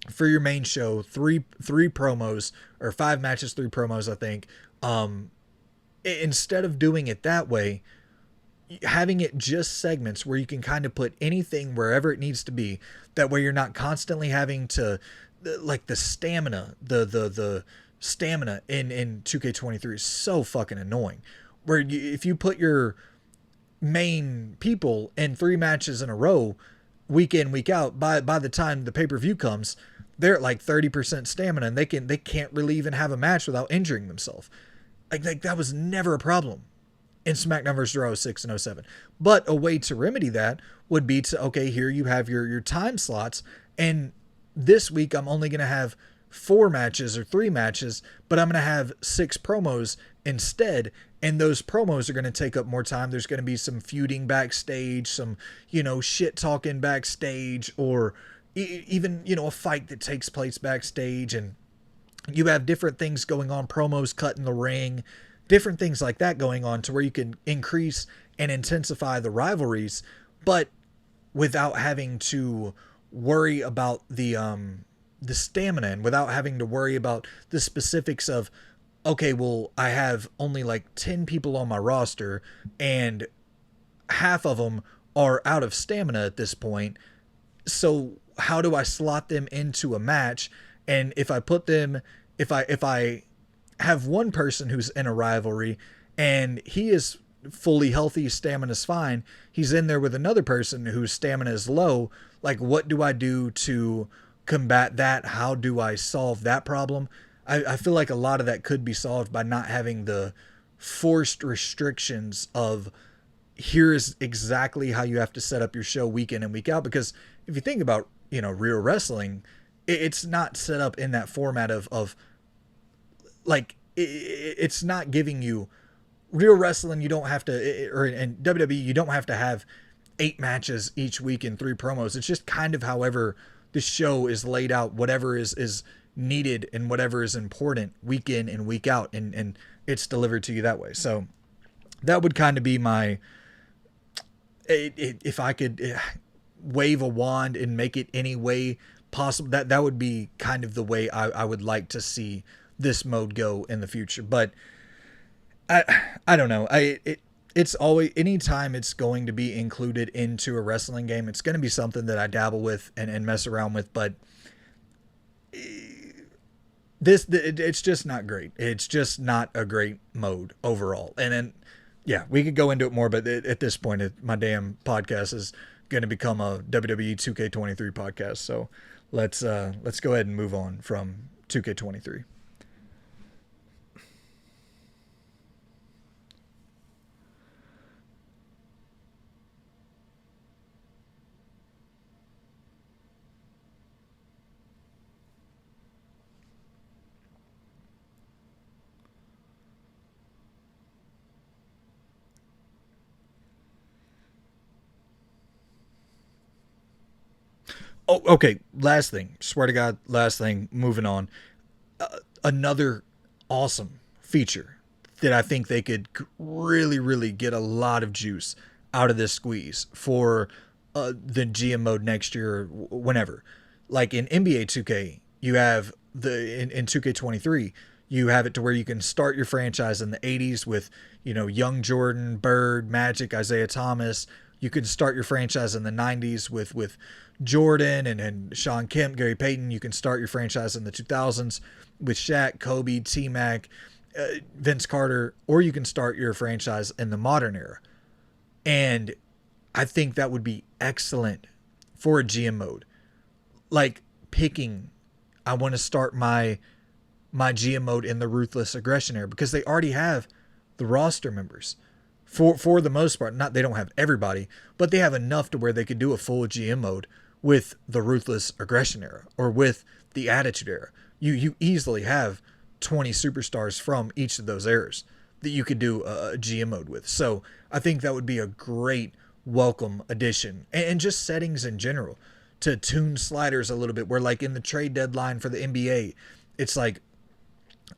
S1: for your main show, three promos, or 5 matches, 3 promos, I think. Instead of doing it that way, having it just segments where you can kind of put anything wherever it needs to be. That way you're not constantly having to, like, the stamina in 2K23 is so fucking annoying. Where if you put your main people in 3 matches in a row, week in, week out, by the time the pay-per-view comes, they're at like 30% stamina, and they can't really even have a match without injuring themselves. Like that was never a problem in SmackDown vs. Raw 06 and 07. But a way to remedy that would be to, okay, here you have your time slots, and this week I'm only going to have 4 matches or 3 matches, but I'm going to have 6 promos instead, and those promos are going to take up more time. There's going to be some feuding backstage, some, shit talking backstage, or even, a fight that takes place backstage, and you have different things going on, promos cut in the ring, different things like that going on, to where you can increase and intensify the rivalries, but without having to worry about the stamina, and without having to worry about the specifics of, okay, well, I have only like 10 people on my roster, and half of them are out of stamina at this point. So how do I slot them into a match? And if I have one person who's in a rivalry and he is fully healthy, stamina's fine, he's in there with another person whose stamina is low, like, what do I do to combat that? How do I solve that problem? I feel like a lot of that could be solved by not having the forced restrictions of, here's exactly how you have to set up your show week in and week out. Because if you think about, real wrestling, it's not set up in that format of like, it's not giving you real wrestling. You don't have to, or in WWE, you don't have to have 8 matches each week and 3 promos. It's just kind of however the show is laid out, whatever is needed and whatever is important week in and week out, and it's delivered to you that way. So that would kind of be my, if I could wave a wand and make it any way possible, that would be kind of the way I would like to see this mode go in the future. But I don't know. It's always, anytime it's going to be included into a wrestling game, it's going to be something that I dabble with and mess around with. But it's just not great. It's just not a great mode overall. And then, yeah, we could go into it more, but at this point, my damn podcast is going to become a WWE 2K23 podcast. So let's go ahead and move on from 2K23. Oh, okay. Last thing. Swear to God, last thing. Moving on. Another awesome feature that I think they could really, really get a lot of juice out of this squeeze for the GM mode next year, whenever. Like in NBA 2K, you have in 2K23, you have it to where you can start your franchise in the 80s with, young Jordan, Bird, Magic, Isaiah Thomas. You can start your franchise in the 90s with Jordan and Sean Kemp, Gary Payton. You can start your franchise in the 2000s with Shaq, Kobe, T-Mac, Vince Carter, or you can start your franchise in the modern era. And I think that would be excellent for a GM mode. Like picking, I want to start my GM mode in the Ruthless Aggression era because they already have the roster members. For the most part, not they don't have everybody, but they have enough to where they could do a full GM mode with the Ruthless Aggression era or with the Attitude era. You easily have 20 superstars from each of those eras that you could do a GM mode with. So I think that would be a great welcome addition, and just settings in general to tune sliders a little bit, where like in the trade deadline for the NBA, it's like,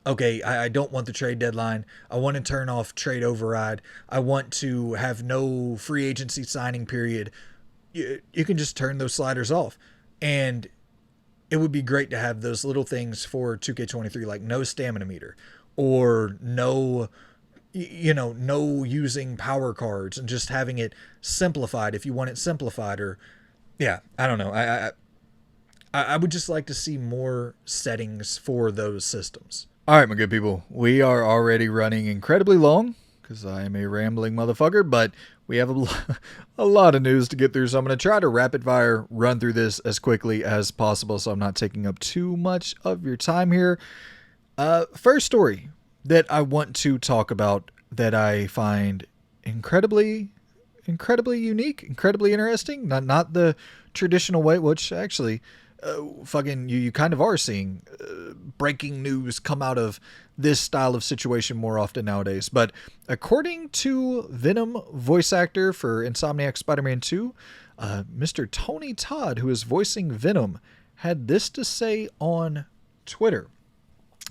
S1: okay, I don't want the trade deadline. I want to turn off trade override. I want to have no free agency signing period. You can just turn those sliders off. And it would be great to have those little things for 2K23, like no stamina meter or no, no using power cards, and just having it simplified if you want it simplified. Or, yeah, I don't know. I would just like to see more settings for those systems. All right, my good people, we are already running incredibly long because I am a rambling motherfucker, but we have a lot of news to get through, so I'm going to try to rapid fire run through this as quickly as possible so I'm not taking up too much of your time here. First story that I want to talk about that I find incredibly unique, incredibly interesting, not the traditional way, which actually... fucking you kind of are seeing breaking news come out of this style of situation more often nowadays. But according to Venom voice actor for Insomniac Spider-Man 2, Mr. Tony Todd, who is voicing Venom, had this to say on Twitter.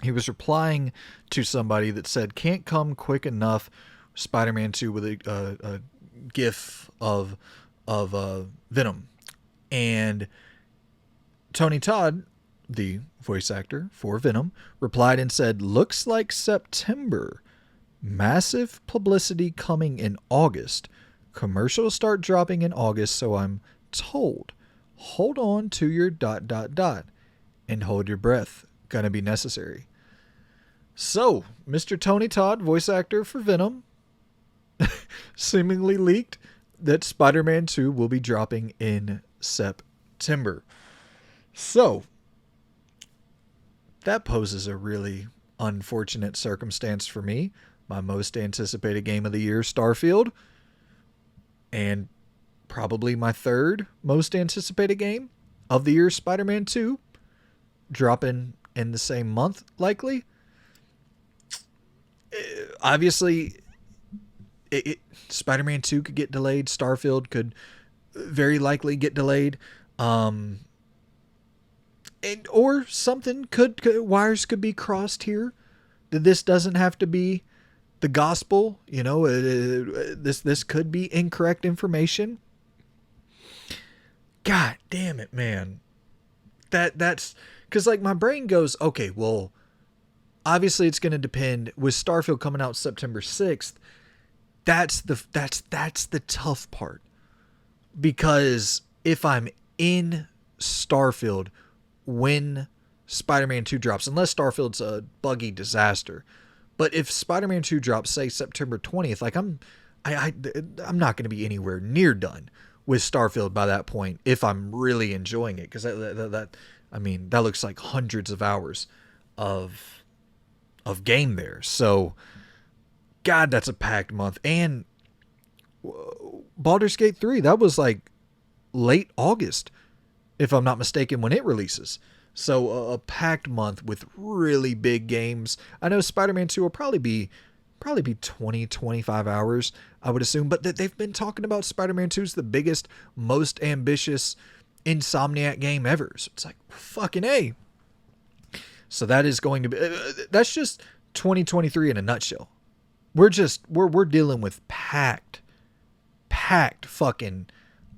S1: He was replying to somebody that said, "Can't come quick enough." Spider-Man 2 with a gif of Venom. And Tony Todd, the voice actor for Venom, replied and said, "Looks like September. Massive publicity coming in August. Commercials start dropping in August, so I'm told. Hold on to your ... and hold your breath. Gonna be necessary." So, Mr. Tony Todd, voice actor for Venom, seemingly leaked that Spider-Man 2 will be dropping in September. So, that poses a really unfortunate circumstance for me. My most anticipated game of the year, Starfield, and probably my third most anticipated game of the year, Spider-Man 2, dropping in the same month, likely. Obviously, Spider-Man 2 could get delayed. Starfield could very likely get delayed. Or something wires could be crossed here. That this doesn't have to be the gospel. This could be incorrect information. God damn it, man. That's because like my brain goes, okay, well, obviously it's going to depend with Starfield coming out September 6th. That's the tough part, because if I'm in Starfield when Spider-Man 2 drops, unless Starfield's a buggy disaster, but if Spider-Man 2 drops, say September 20th, like I'm not going to be anywhere near done with Starfield by that point if I'm really enjoying it, because that looks like hundreds of hours of game there. So, God, that's a packed month. And Baldur's Gate 3, that was like late August, if I'm not mistaken, when it releases. So a packed month with really big games. I know Spider-Man 2 will probably be 20, 25 hours, I would assume. But they've been talking about Spider-Man 2's the biggest, most ambitious Insomniac game ever. So it's like, fucking A. So that is going to be, that's just 2023 in a nutshell. We're dealing with packed fucking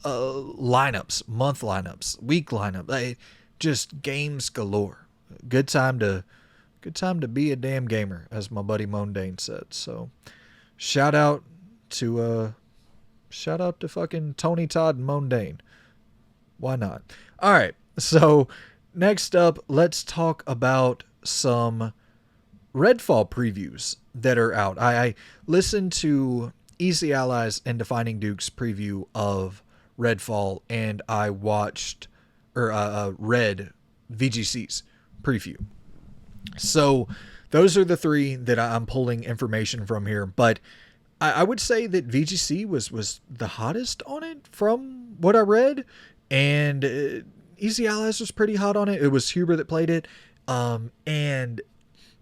S1: lineups, month lineups, week lineup, like, just games galore. Good time to be a damn gamer, as my buddy Mondane said. So shout out to fucking Tony Todd and Mondane. Why not? All right. So next up, let's talk about some Redfall previews that are out. I listened to Easy Allies and Defining Duke's preview of Redfall, and I watched or read VGC's preview. So those are the three that I'm pulling information from here. But I would say that VGC was the hottest on it from what I read, and Easy Allies was pretty hot on it. It was Huber that played it, and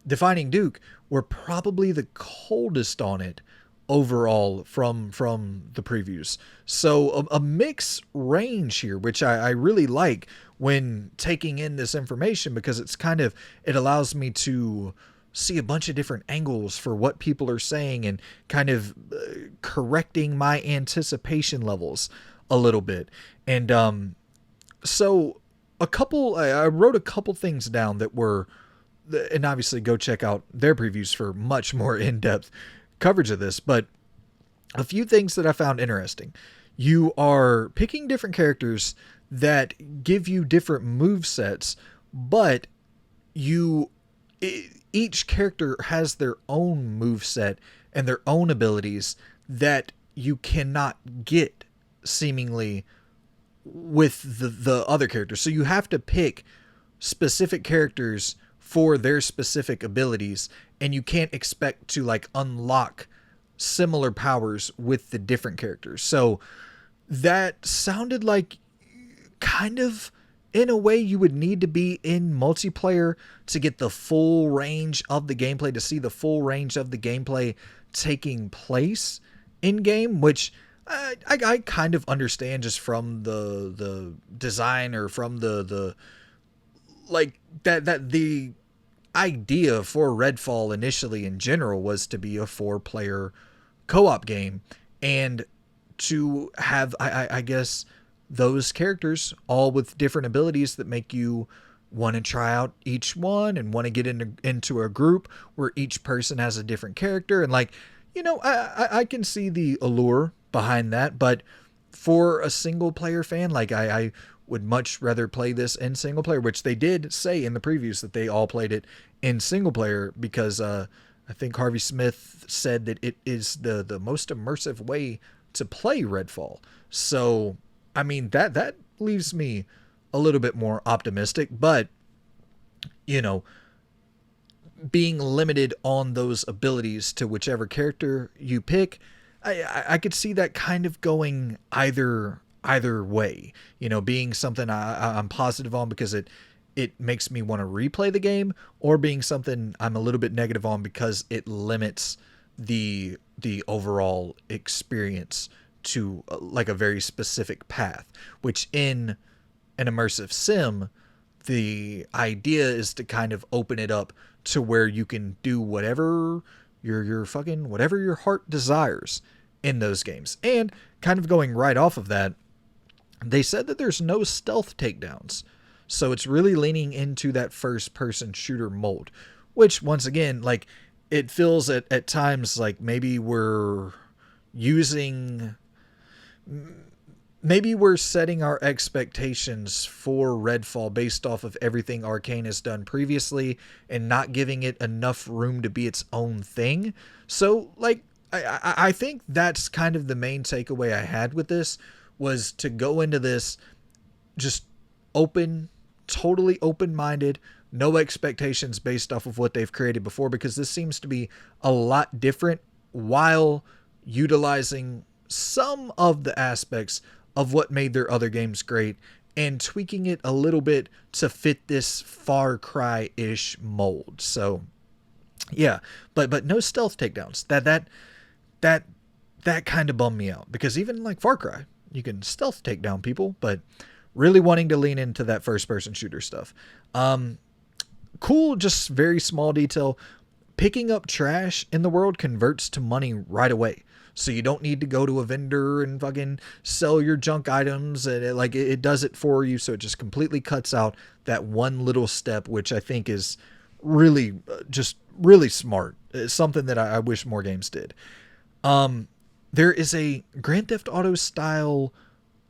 S1: Defining Duke were probably the coldest on it overall from the previews. So a mixed range here, which I really like when taking in this information, because it allows me to see a bunch of different angles for what people are saying, and kind of correcting my anticipation levels a little bit. And so I wrote a couple things down that were, and obviously go check out their previews for much more in-depth coverage of this, but a few things that I found interesting. You are picking different characters that give you different move sets, but each character has their own move set and their own abilities that you cannot get seemingly with the other characters. So you have to pick specific characters for their specific abilities, and you can't expect to like unlock similar powers with the different characters. So that sounded like kind of, in a way, you would need to be in multiplayer to get the full range of the gameplay, to see the full range of the gameplay taking place in game, which I kind of understand just from the design, or from the like that the idea for Redfall initially in general was to be a 4-player co-op game, and to have I guess those characters all with different abilities that make you want to try out each one, and want to get into a group where each person has a different character. And like, I can see the allure behind that, but for a single player fan, like I would much rather play this in single player, which they did say in the previews that they all played it in single player, because I think Harvey Smith said that it is the most immersive way to play Redfall. So I mean, that leaves me a little bit more optimistic, but being limited on those abilities to whichever character you pick, I could see that kind of going either way, being something I'm positive on because it makes me want to replay the game, or being something I'm a little bit negative on because it limits the overall experience to like a very specific path, which in an immersive sim, the idea is to kind of open it up to where you can do whatever whatever your heart desires in those games. And kind of going right off of that, they said that there's no stealth takedowns. So it's really leaning into that first person shooter mold, which once again, like, it feels at times like maybe we're setting our expectations for Redfall based off of everything Arcane has done previously, and not giving it enough room to be its own thing. So like, I think that's kind of the main takeaway I had with this, was to go into this just totally open-minded, no expectations based off of what they've created before, because this seems to be a lot different while utilizing some of the aspects of what made their other games great, and tweaking it a little bit to fit this Far Cry-ish mold. So yeah, but no stealth takedowns. That kind of bummed me out, because even like Far Cry, you can stealth take down people, but really wanting to lean into that first person shooter stuff. Cool, just very small detail. Picking up trash in the world converts to money right away. So you don't need to go to a vendor and fucking sell your junk items, and it does it for you. So it just completely cuts out that one little step, which I think is really just really smart. It's something that I wish more games did. There is a Grand Theft Auto style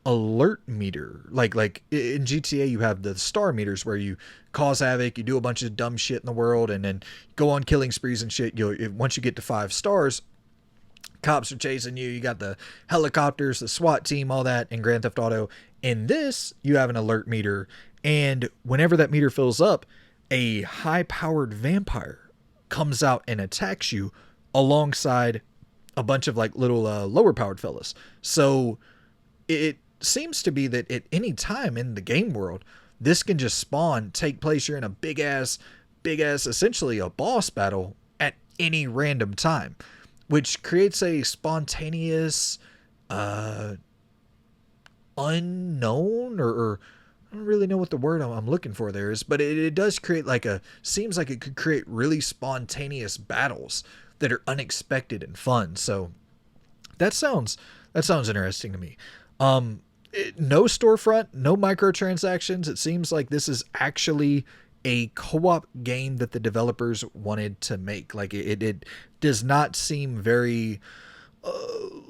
S1: alert meter. Like in GTA, you have the star meters where you cause havoc, you do a bunch of dumb shit in the world, and then go on killing sprees and shit. Once you get to 5 stars, cops are chasing you. You got the helicopters, the SWAT team, all that in Grand Theft Auto. In this, you have an alert meter, and whenever that meter fills up, a high-powered vampire comes out and attacks you alongside a bunch of like little lower-powered fellas. So it seems to be that at any time in the game world, this can just spawn, take place. You're in a big ass, essentially a boss battle at any random time, which creates a spontaneous, unknown, or I don't really know what the word I'm looking for there is, but it does create seems like it could create really spontaneous battles that are unexpected and fun. So that sounds interesting to me. No storefront, no microtransactions. It seems like this is actually a co-op game that the developers wanted to make. Like it does not seem very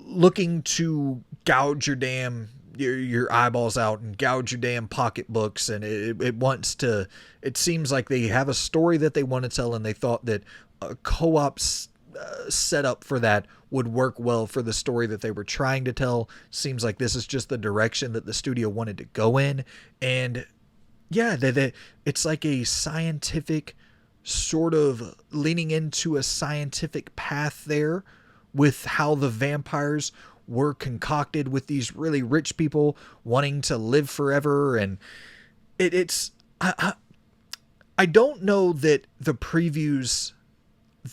S1: looking to gouge your eyeballs out and gouge your damn pocketbooks, and it seems like they have a story that they want to tell, and they thought that a co-op setup for that would work well for the story that they were trying to tell. Seems like this is just the direction that the studio wanted to go in. And yeah, it's like a scientific, sort of leaning into a scientific path there with how the vampires were concocted with these really rich people wanting to live forever. And I don't know that the previews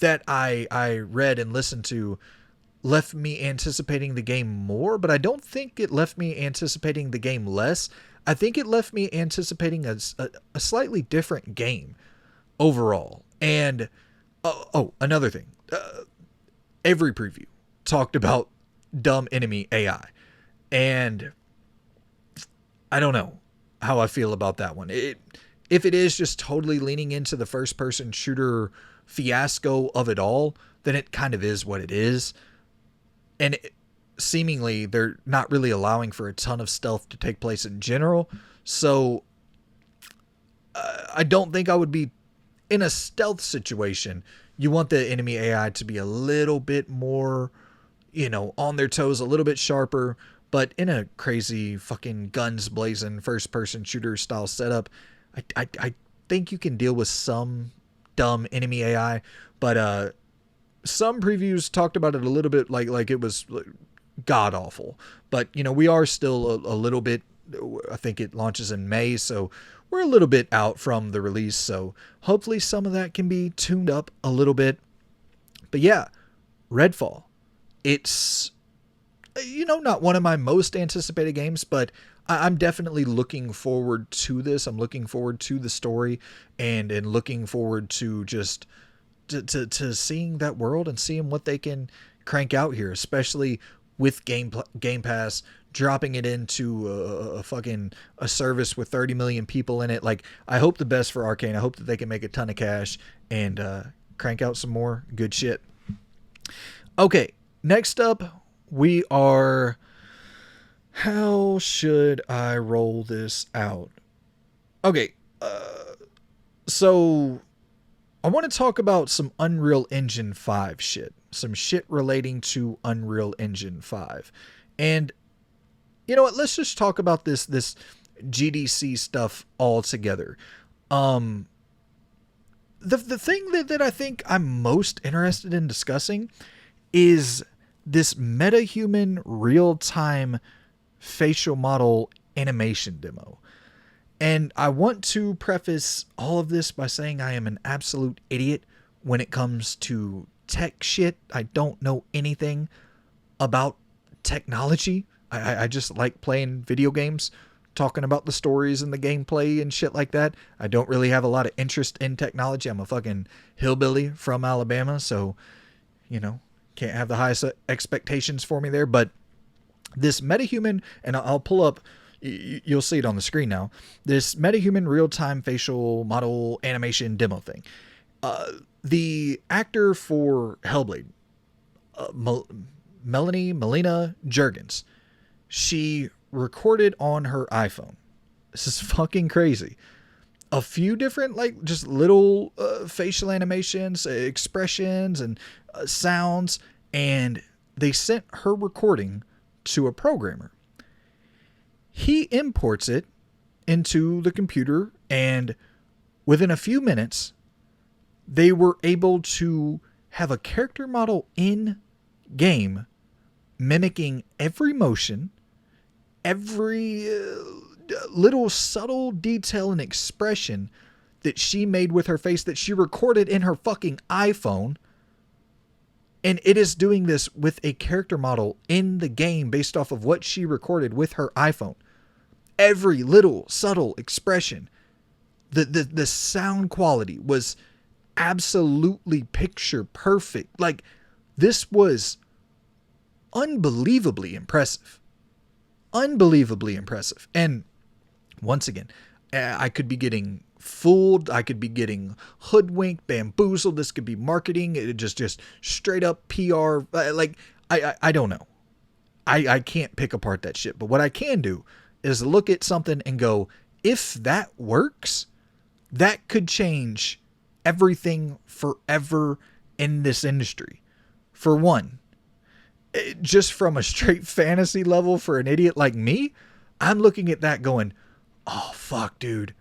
S1: that I read and listened to left me anticipating the game more, but I don't think it left me anticipating the game less. I think it left me anticipating a slightly different game overall. And another thing, every preview talked about dumb enemy AI, and I don't know how I feel about that one. If it is just totally leaning into the first person shooter fiasco of it all, then it kind of is what it is. And seemingly they're not really allowing for a ton of stealth to take place in general. So I don't think I would be in a stealth situation. You want the enemy AI to be a little bit more, on their toes, a little bit sharper. But in a crazy fucking guns blazing first person shooter style setup, I think you can deal with some dumb enemy AI. But some previews talked about it a little bit like it was god awful. But we are still a little bit, I think it launches in May, so we're a little bit out from the release. So hopefully some of that can be tuned up a little bit. But yeah, Redfall. It's not one of my most anticipated games, but I'm definitely looking forward to this. I'm looking forward to the story and looking forward to just to seeing that world and seeing what they can crank out here, especially with Game Pass, dropping it into a service with 30 million people in it. Like, I hope the best for Arcane. I hope that they can make a ton of cash and crank out some more good shit. Okay, next up we are... How should I roll this out? Okay, so I want to talk about some Unreal Engine 5 shit. Some shit relating to Unreal Engine 5. And you know what? Let's just talk about this GDC stuff all together. The thing that I think I'm most interested in discussing is this Metahuman real-time facial model animation demo. And I want to preface all of this by saying I am an absolute idiot when it comes to tech shit. I don't know anything about technology. I just like playing video games talking about the stories and the gameplay and shit like that. I don't really have a lot of interest in technology. I'm a fucking hillbilly from Alabama, so, you know, can't have the highest expectations for me there. But this Metahuman, and I'll pull up, you'll see it on the screen now, this Metahuman real-time facial model animation demo thing. The actor for Hellblade, Melina Juergens, she recorded on her iPhone. This is fucking crazy. A few different, like, just little facial animations, expressions, and sounds, and they sent her recording to a programmer. He imports it into the computer, and within a few minutes, they were able to have a character model in game mimicking every motion, every little subtle detail and expression that she made with her face that she recorded in her fucking iPhone. And it is doing this with a character model in the game based off of what she recorded with her iPhone. Every little subtle expression, the sound quality was absolutely picture perfect. Like, this was unbelievably impressive. Unbelievably impressive. And once again, I could be getting fooled. I could be getting hoodwinked, bamboozled. This could be marketing. It just straight up PR. Like, I don't know. I can't pick apart that shit. But what I can do is look at something and go, if that works, that could change everything forever in this industry. For one, just from a straight fantasy level for an idiot like me, I'm looking at that going, oh, fuck, dude.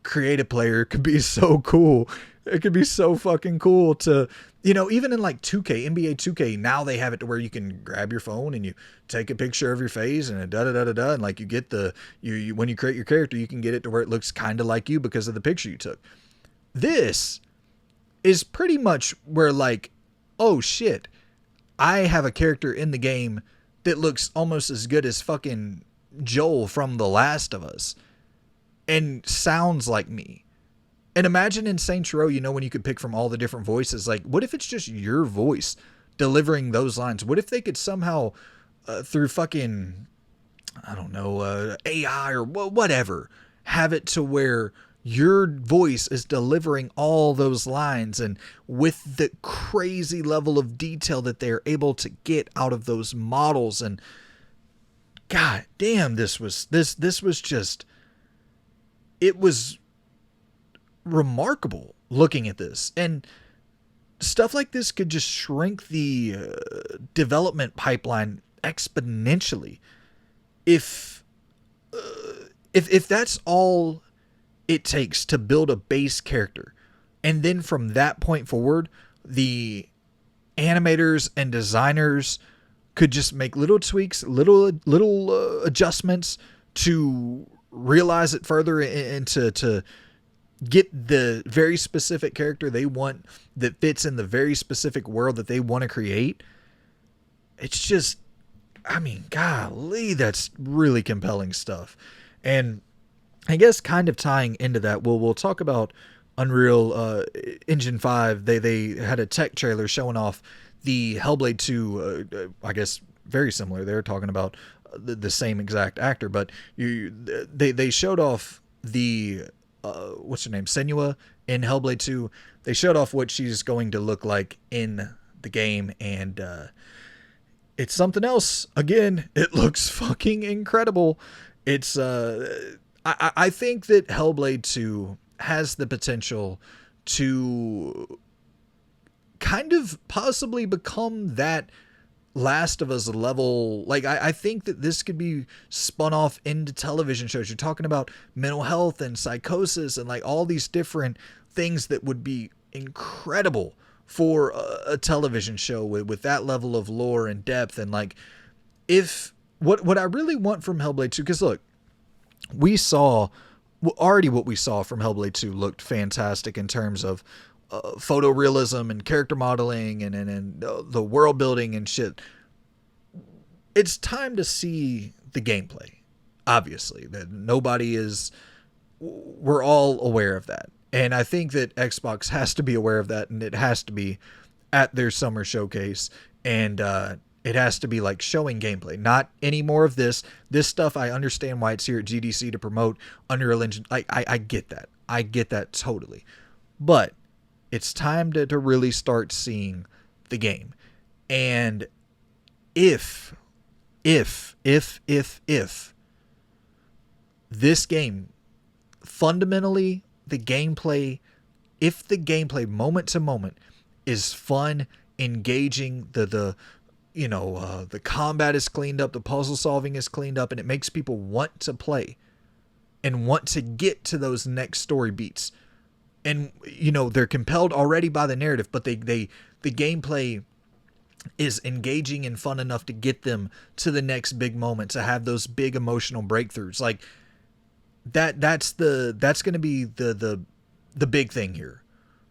S1: Creative player could be so cool. It could be so fucking cool to, you know, even in like 2K, NBA 2K, now they have it to where you can grab your phone and you take a picture of your face and da-da-da-da-da. And like you get you when you create your character, you can get it to where it looks kind of like you because of the picture you took. This is pretty much where, like, oh shit, I have a character in the game that looks almost as good as fucking Joel from The Last of Us and sounds like me. And imagine in Saints Row, you know, when you could pick from all the different voices, like, what if it's just your voice delivering those lines? What if they could somehow, through fucking, I don't know, AI or whatever, have it to where your voice is delivering all those lines, and with the crazy level of detail that they're able to get out of those models. And god damn, this was just, it was remarkable looking at this. And stuff like this could just shrink the development pipeline exponentially if that's all it takes to build a base character. And then from that point forward, the animators and designers could just make little tweaks, little adjustments to realize it further and to get the very specific character they want that fits in the very specific world that they want to create. It's just, I mean, golly, that's really compelling stuff. And I guess kind of tying into that, we'll talk about Unreal Engine 5. They had a tech trailer showing off the Hellblade 2, I guess very similar. They're talking about the same exact actor, but they showed off the what's her name, Senua in Hellblade 2. They showed off what she's going to look like in the game, and it's something else. Again, it looks fucking incredible. It's I think that Hellblade 2 has the potential to kind of possibly become that Last of Us level. Like, I think that this could be spun off into television shows. You're talking about mental health and psychosis and like all these different things that would be incredible for a television show with that level of lore and depth. And like, if what I really want from Hellblade 2, because look, we saw already what we saw from Hellblade 2 looked fantastic in terms of photorealism and character modeling and the world building and shit. It's time to see the gameplay. obviously, that nobody is, we're all aware of that. And I think that Xbox has to be aware of that, and it has to be at their summer showcase. And it has to be like showing gameplay, not any more of this stuff. I understand why it's here at GDC to promote Unreal Engine. I get that. I get that totally. But it's time to really start seeing the game. And if this game, fundamentally, the gameplay, if the gameplay moment to moment is fun, engaging, the combat is cleaned up, the puzzle solving is cleaned up, and it makes people want to play and want to get to those next story beats. And they're compelled already by the narrative, but the gameplay is engaging and fun enough to get them to the next big moment, to have those big emotional breakthroughs. Like that's going to be the big thing here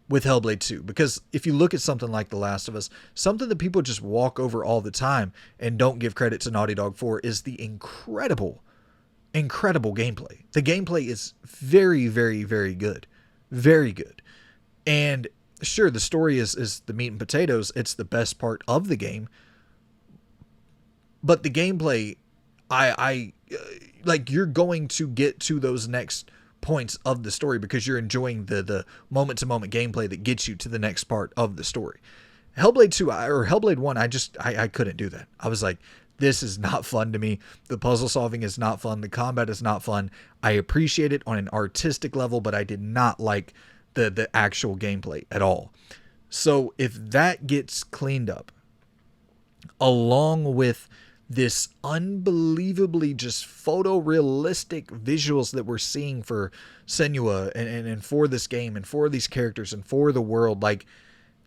S1: with Hellblade 2, because if you look at something like The Last of Us, something that people just walk over all the time and don't give credit to Naughty Dog for is the incredible gameplay. The gameplay is very, very, very good. Very good. And sure, the story is the meat and potatoes. It's the best part of the game. But the gameplay, I like, you're going to get to those next points of the story because you're enjoying the moment to moment gameplay that gets you to the next part of the story. Hellblade 2 or Hellblade 1, I couldn't do that. I was like, this is not fun to me. The puzzle solving is not fun. The combat is not fun. I appreciate it on an artistic level, but I did not like the actual gameplay at all. So if that gets cleaned up, along with this unbelievably just photorealistic visuals that we're seeing for Senua and for this game and for these characters and for the world, like,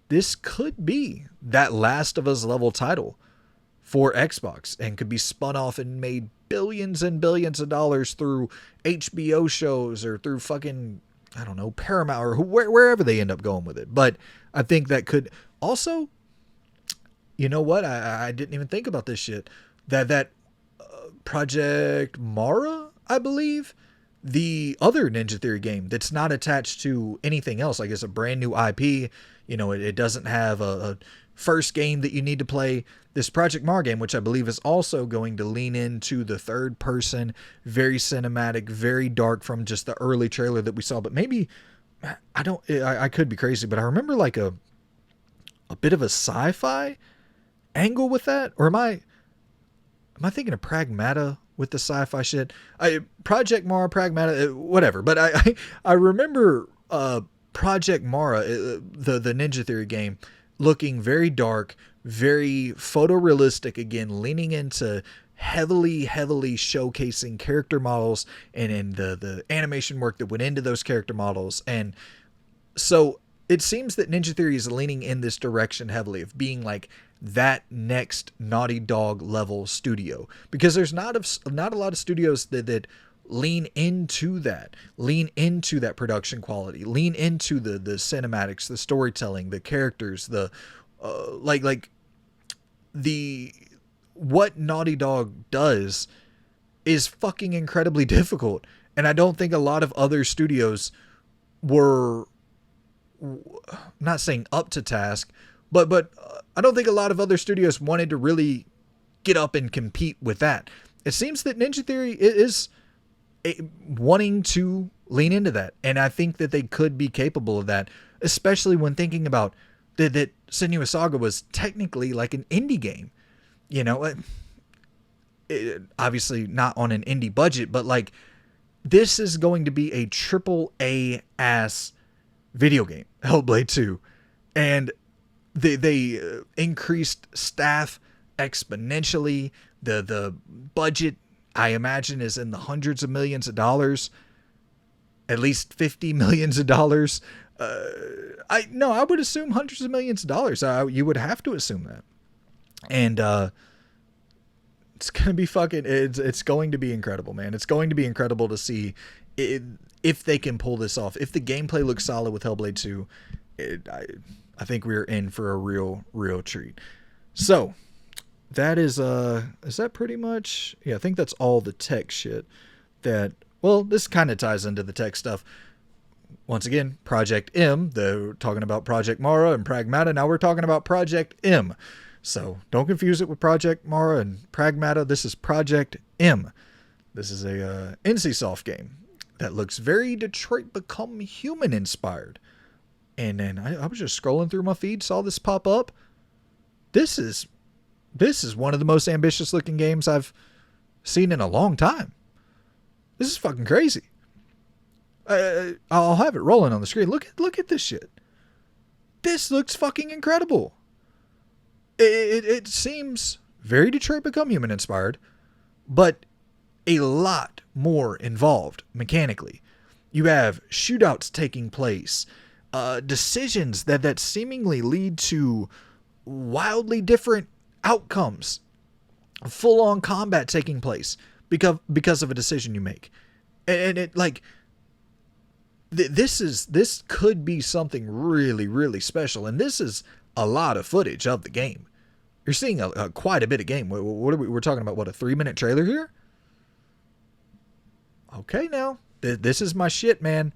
S1: this could be that Last of Us level title for Xbox and could be spun off and made billions and billions of dollars through HBO shows or through fucking, I don't know, Paramount or wherever they end up going with it. But I think that could also, you know what? I didn't even think about this shit. That Project Mara, I believe, the other Ninja Theory game that's not attached to anything else. Like, it's a brand new IP. It doesn't have a first game that you need to play. This Project Mara game, which I believe is also going to lean into the third person, very cinematic, very dark from just the early trailer that we saw. But maybe, I could be crazy, but I remember like a bit of a sci-fi angle with that. Or am I thinking of Pragmata with the sci-fi shit? Project Mara, Pragmata, whatever. But I remember Project Mara, the Ninja Theory game, looking very dark, very photorealistic, again, leaning into heavily showcasing character models and the animation work that went into those character models. And so it seems that Ninja Theory is leaning in this direction heavily of being like that next Naughty Dog level studio, because there's not a lot of studios that lean into that production quality, lean into the cinematics, the storytelling, the characters, the what Naughty Dog does is fucking incredibly difficult. And I don't think a lot of other studios were, not saying up to task, but I don't think a lot of other studios wanted to really get up and compete with that. It seems that Ninja Theory is wanting to lean into that, and I think that they could be capable of that, especially when thinking about that Senua Saga was technically like an indie game. Obviously not on an indie budget, but like, this is going to be a triple A ass video game, Hellblade 2, and they increased staff exponentially. The budget, I imagine, is in the hundreds of millions of dollars, at least $50 million. I would assume hundreds of millions of dollars. You would have to assume that. And it's going to be it's going to be incredible, man. It's going to be incredible to see if they can pull this off. If the gameplay looks solid with Hellblade 2, I think we're in for a real treat. So that is that pretty much? Yeah, I think that's all the tech shit. That well, this kind of ties into the tech stuff. Once again, Project M. They're talking about Project Mara and Pragmata. Now we're talking about Project M. So don't confuse it with Project Mara and Pragmata. This is Project M. This is a NCSoft game that looks very Detroit Become Human inspired. And then I was just scrolling through my feed, saw this pop up. This is one of the most ambitious looking games I've seen in a long time. This is fucking crazy. I'll have it rolling on the screen. Look at this shit. This looks fucking incredible. It seems very Detroit Become Human inspired, but a lot more involved mechanically. You have shootouts taking place, decisions that seemingly lead to wildly different outcomes, full-on combat taking place because of a decision you make. And it like this could be something really, really special. And this is a lot of footage of the game. You're seeing quite a bit of game. What are we're talking about? What, a 3-minute trailer here? Okay, now this is my shit, man.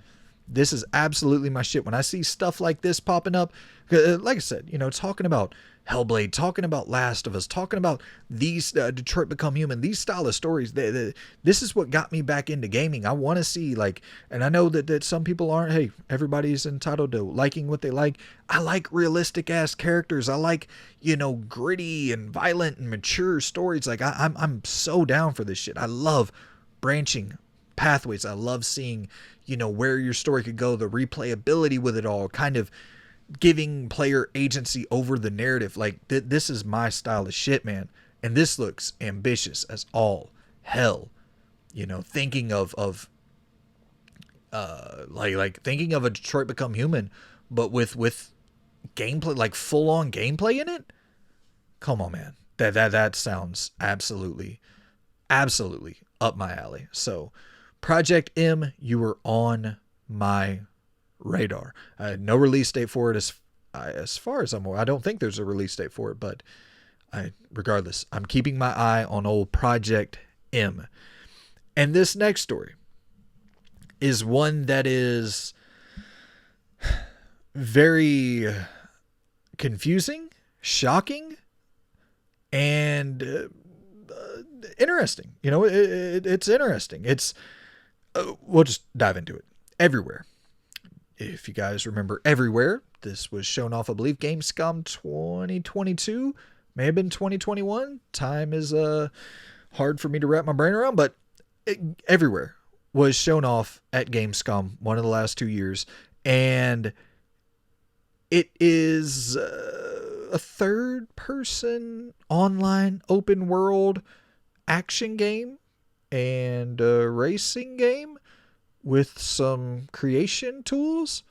S1: This is absolutely my shit. When I see stuff like this popping up, like I said, talking about Hellblade, talking about Last of Us, talking about these Detroit Become Human, these style of stories, this is what got me back into gaming. I want to see, and I know that some people aren't. Hey, everybody's entitled to liking what they like. I like realistic ass characters. I like, gritty and violent and mature stories. Like I'm so down for this shit. I love branching pathways. I love seeing, where your story could go, the replayability with it all, kind of giving player agency over the narrative. Like this is my style of shit, man. And this looks ambitious as all hell. Thinking of thinking of a Detroit Become Human, but with gameplay, like full on gameplay in it. Come on, man. That sounds absolutely up my alley. So Project M, you were on my radar. No release date for it as far as I'm aware. I don't think there's a release date for it, but regardless, I'm keeping my eye on old Project M. And this next story is one that is very confusing, shocking, and interesting. It's interesting. We'll just dive into it. Everywhere. If you guys remember Everywhere, this was shown off, I believe, Gamescom 2022, may have been 2021. Time is hard for me to wrap my brain around, but Everywhere was shown off at Gamescom one of the last 2 years, and it is a third-person online open world action game and racing game with some creation tools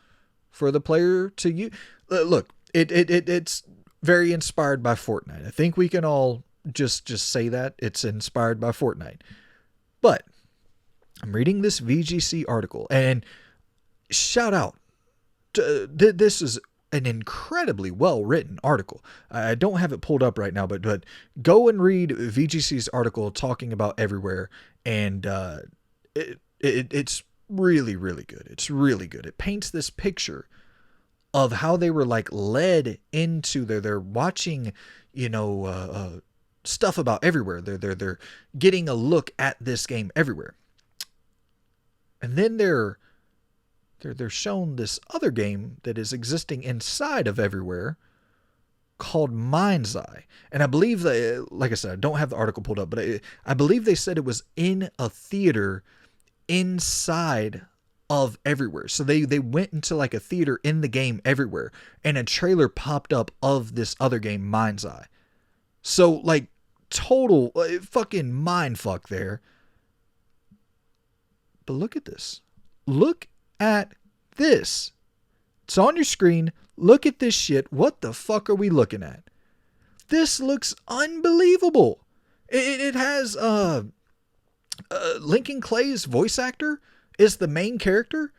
S1: for the player to use. Look, it's very inspired by Fortnite. I think we can all just say that it's inspired by Fortnite. But I'm reading this VGC article, and shout out, this is an incredibly well-written article. I don't have it pulled up right now, but go and read VGC's article talking about Everywhere, and it's really, really good. It's really good. It paints this picture of how they were led into they're watching, stuff about Everywhere. They're getting a look at this game Everywhere. And then they're shown this other game that is existing inside of Everywhere called Mind's Eye. And I believe that, like I said, I don't have the article pulled up, but I believe they said it was in a theater inside of Everywhere. So they went into a theater in the game Everywhere, and a trailer popped up of this other game, Mind's Eye. So total fucking mind fuck there. But look at this. Look at this. It's on your screen. Look at this shit. What the fuck are we looking at? This looks unbelievable. It has Lincoln Clay's voice actor is the main character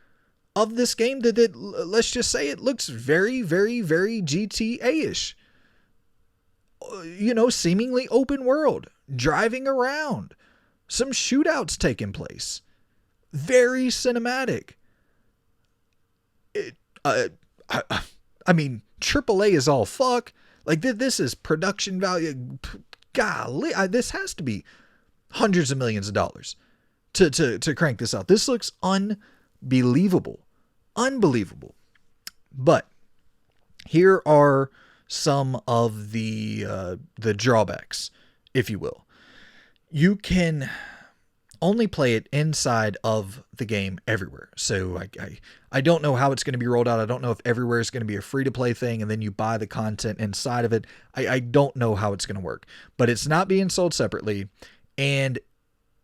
S1: of this game. That let's just say it looks very, very, very GTA-ish. seemingly open world, driving around, some shootouts taking place, very cinematic. It, I mean, AAA is all fuck. Like, this is production value. Golly, this has to be hundreds of millions of dollars to crank this out. This looks unbelievable. Unbelievable. But here are some of the drawbacks, if you will. You can only play it inside of the game everywhere. So I don't know how it's going to be rolled out. I don't know if everywhere is going to be a free-to-play thing and then you buy the content inside of it. I don't know how it's going to work. But it's not being sold separately, and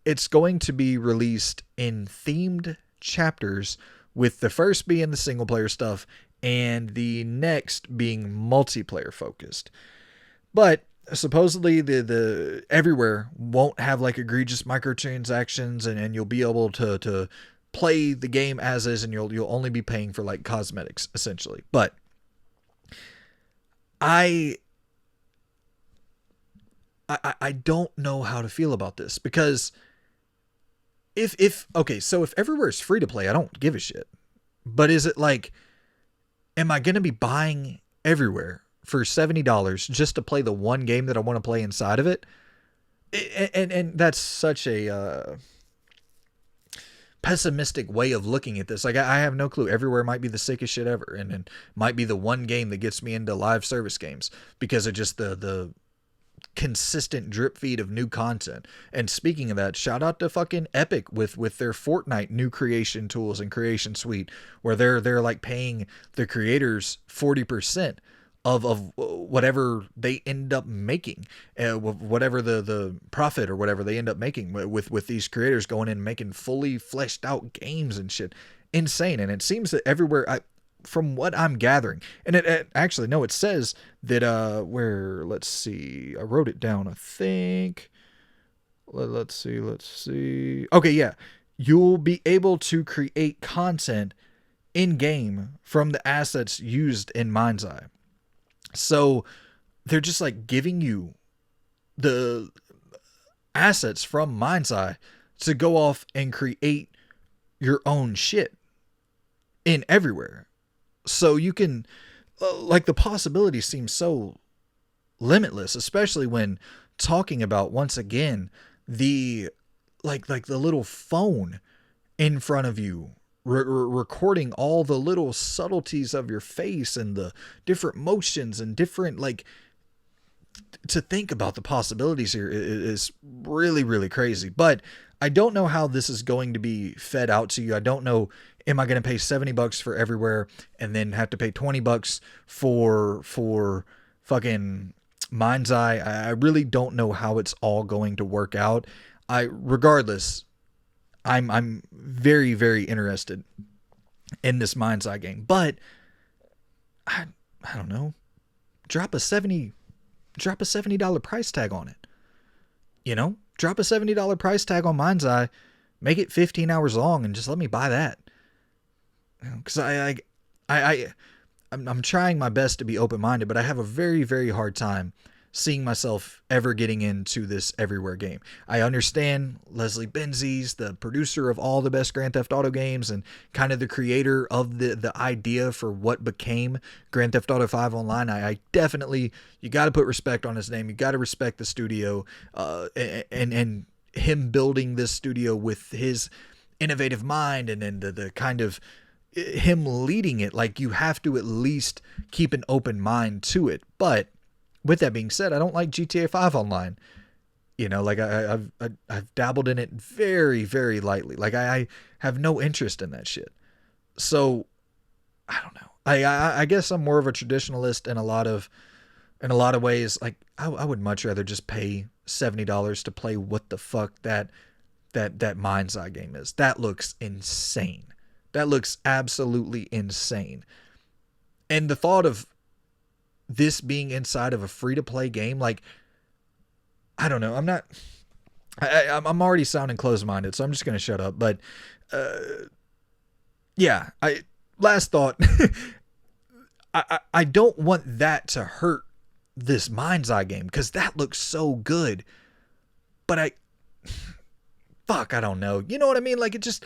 S1: it's going to be released in themed chapters, with the first being the single-player stuff and the next being multiplayer focused. But supposedly the everywhere won't have like egregious microtransactions, and you'll be able to play the game as is, and you'll only be paying for like cosmetics essentially. But I don't know how to feel about this, because if everywhere is free to play, I don't give a shit. But is it like, am I going to be buying everywhere for $70 just to play the one game that I want to play inside of it? And that's such a pessimistic way of looking at this. Like, I have no clue. Everywhere might be the sickest shit ever, and might be the one game that gets me into live service games because of just the consistent drip feed of new content. And speaking of that, shout out to fucking Epic with their Fortnite new creation tools and creation suite, where they're like paying the creators 40% of whatever they end up making, whatever the profit or whatever they end up making with these creators going in and making fully fleshed out games and shit. Insane. And it seems that everywhere, from what I'm gathering, and it actually, no, it says that let's see, I wrote it down, I think. Let's see. Okay, yeah, you'll be able to create content in game from the assets used in Mind's Eye. So they're just like giving you the assets from Mind's Eye to go off and create your own shit in everywhere. So you can, like, the possibilities seem so limitless, especially when talking about, once again, the like the little phone in front of you, recording all the little subtleties of your face and the different motions and different, like, to think about the possibilities here is really, really crazy. But I don't know how this is going to be fed out to you. I don't know. Am I going to pay $70 for everywhere and then have to pay $20 for fucking Mind's Eye? I really don't know how it's all going to work out. Regardless, I'm very, very interested in this Mind's Eye game. But I don't know. Drop a $70 price tag on it. Drop a $70 price tag on Mind's Eye, make it 15 hours long, and just let me buy that. Because I'm trying my best to be open-minded, but I have a very, very hard time seeing myself ever getting into this everywhere game. I understand Leslie Benzies, the producer of all the best Grand Theft Auto games and kind of the creator of the idea for what became Grand Theft Auto 5 Online. I definitely, you got to put respect on his name. You got to respect the studio, and him building this studio with his innovative mind, and then the kind of him leading it. Like, you have to at least keep an open mind to it. But with that being said, I don't like GTA 5 Online. Like, I've dabbled in it very, very lightly. Like, I have no interest in that shit. So I don't know. I guess I'm more of a traditionalist in a lot of ways. Like, I would much rather just pay $70 to play what the fuck that Mind's Eye game is. That looks insane. That looks absolutely insane. And the thought of this being inside of a free-to-play game, like, I don't know. I'm already sounding closed-minded, so I'm just going to shut up. But, yeah, last thought. I don't want that to hurt this Mind's Eye game because that looks so good. But I don't know. You know what I mean? Like, it just,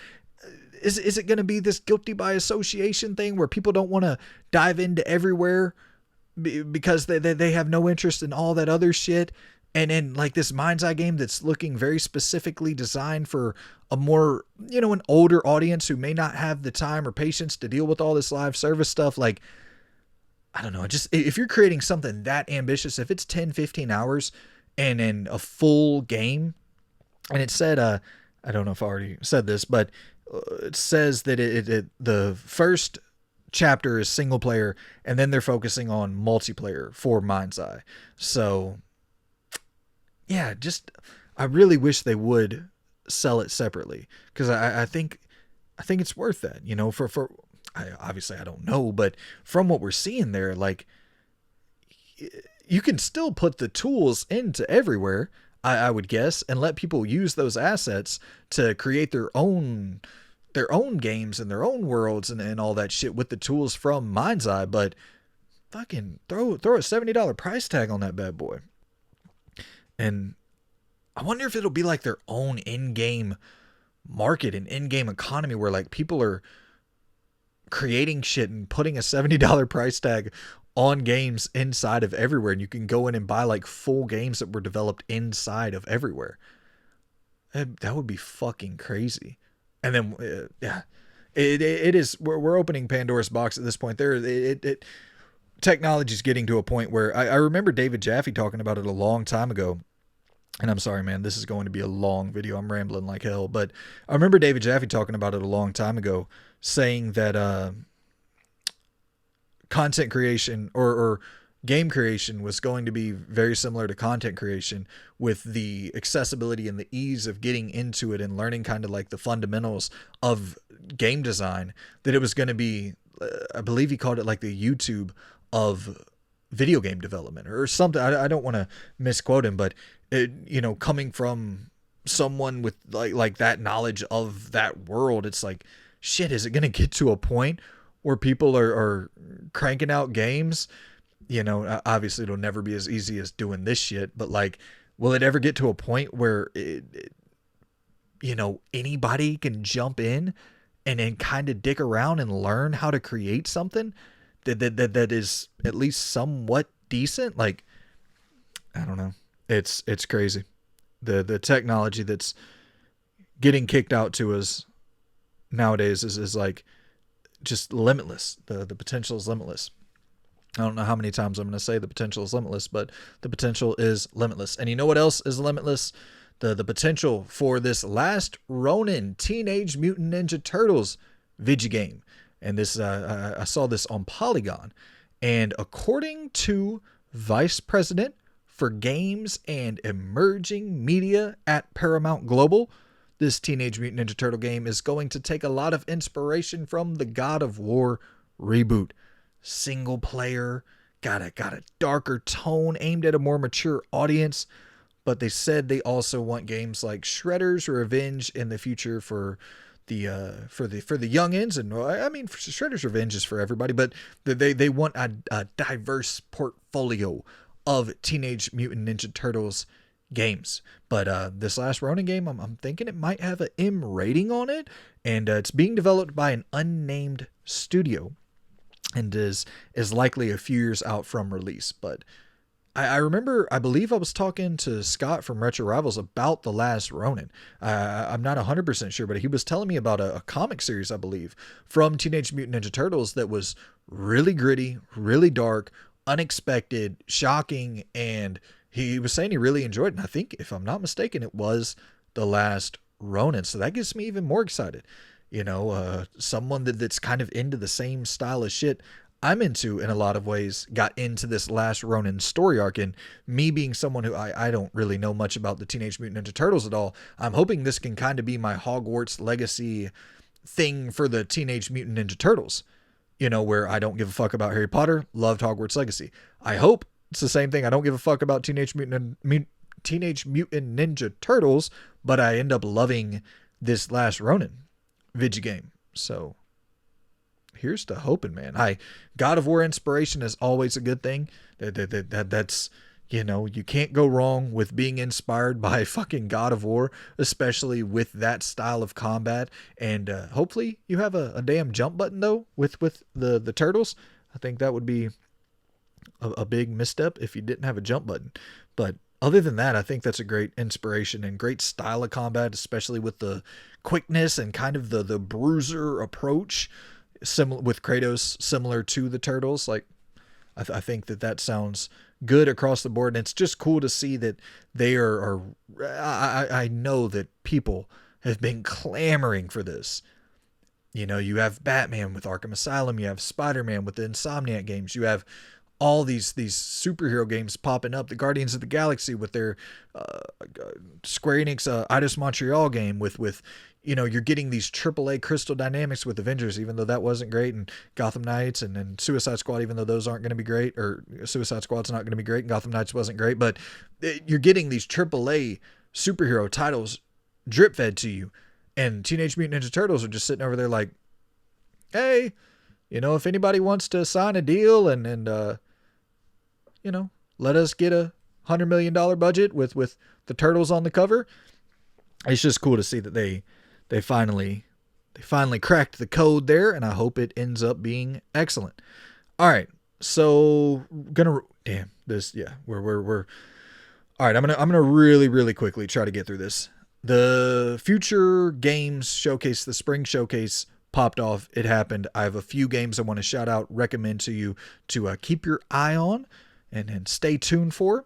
S1: is it going to be this guilty by association thing where people don't want to dive into everywhere because they have no interest in all that other shit? And then like this Mind's Eye game that's looking very specifically designed for a more, an older audience who may not have the time or patience to deal with all this live service stuff. Like, I don't know. Just, if you're creating something that ambitious, if it's 10, 15 hours and then a full game, and it said, I don't know if I already said this, but it says that the first chapter is single player, and then they're focusing on multiplayer for Mind's Eye. So yeah, I really wish they would sell it separately, because I think it's worth that, obviously I don't know, but from what we're seeing there, like, you can still put the tools into everywhere, I would guess, and let people use those assets to create their own games and their own worlds and all that shit with the tools from Mind's Eye. But fucking throw a $70 price tag on that bad boy. And I wonder if it'll be like their own in-game market and in-game economy where like people are creating shit and putting a $70 price tag on games inside of everywhere, and you can go in and buy like full games that were developed inside of everywhere. That would be fucking crazy. And then it is, we're opening Pandora's box at this point. Technology's getting to a point where I remember David Jaffe talking about it a long time ago. And I'm sorry, man, this is going to be a long video. I'm rambling like hell, but I remember David Jaffe talking about it a long time ago, saying that content creation or game creation was going to be very similar to content creation, with the accessibility and the ease of getting into it and learning kind of like the fundamentals of game design, that it was going to be, I believe he called it like the YouTube of video game development or something. I don't want to misquote him, but coming from someone with like that knowledge of that world, it's like, shit, is it going to get to a point where people are cranking out games? Obviously it'll never be as easy as doing this shit, but like, will it ever get to a point where anybody can jump in and then kind of dick around and learn how to create something that is at least somewhat decent? Like, I don't know. It's crazy. The technology that's getting kicked out to us nowadays is like just limitless. The potential is limitless. I don't know how many times I'm going to say the potential is limitless, but the potential is limitless. And you know what else is limitless? The potential for this Last Ronin Teenage Mutant Ninja Turtles video game. And this I saw this on Polygon. And according to Vice President for Games and Emerging Media at Paramount Global, this Teenage Mutant Ninja Turtle game is going to take a lot of inspiration from the God of War reboot. Single player, got a darker tone aimed at a more mature audience, but they said they also want games like Shredder's Revenge in the future for the youngins. And I mean, Shredder's Revenge is for everybody, but they want a diverse portfolio of Teenage Mutant Ninja Turtles games. But this Last Ronin game, I'm thinking it might have an M rating on it, and it's being developed by an unnamed studio, and is likely a few years out from release. But I remember, I believe I was talking to Scott from Retro Rivals about the Last Ronin. I'm not 100% sure, but he was telling me about a comic series, I believe, from Teenage Mutant Ninja Turtles that was really gritty, really dark, unexpected, shocking, and he was saying he really enjoyed it. And I think, if I'm not mistaken, it was the Last Ronin. So that gets me even more excited. Someone that's kind of into the same style of shit I'm into in a lot of ways got into this Last Ronin story arc. And me being someone who I don't really know much about the Teenage Mutant Ninja Turtles at all, I'm hoping this can kind of be my Hogwarts Legacy thing for the Teenage Mutant Ninja Turtles, where I don't give a fuck about Harry Potter, loved Hogwarts Legacy. I hope it's the same thing. I don't give a fuck about Teenage Mutant Ninja Turtles, but I end up loving this Last Ronin video game. So here's to hoping, man. God of War inspiration is always a good thing. That's, you can't go wrong with being inspired by fucking God of War, especially with that style of combat. And hopefully you have a damn jump button though with the turtles. I think that would be a big misstep if you didn't have a jump button. But other than that, I think that's a great inspiration and great style of combat, especially with the quickness and kind of the bruiser approach, similar with Kratos, similar to the turtles. Like, I think that sounds good across the board, and it's just cool to see that they are I know that people have been clamoring for this. You have Batman with Arkham Asylum, you have Spider-Man with the Insomniac games, you have all these superhero games popping up. The Guardians of the Galaxy with their Square Enix Eidos Montreal game with you're getting these AAA Crystal Dynamics with Avengers, even though that wasn't great, and Gotham Knights and Suicide Squad, even though those aren't going to be great, or Suicide Squad's not going to be great, and Gotham Knights wasn't great, but you're getting these AAA superhero titles drip fed to you, and Teenage Mutant Ninja Turtles are just sitting over there like, hey, if anybody wants to sign a deal and let us get a $100 million budget with the turtles on the cover. It's just cool to see that they finally cracked the code there, and I hope it ends up being excellent. All right, so we're all right. I'm gonna really, really quickly try to get through this. The Future Games Showcase, the Spring Showcase popped off. It happened. I have a few games I want to shout out, recommend to you to keep your eye on and stay tuned for.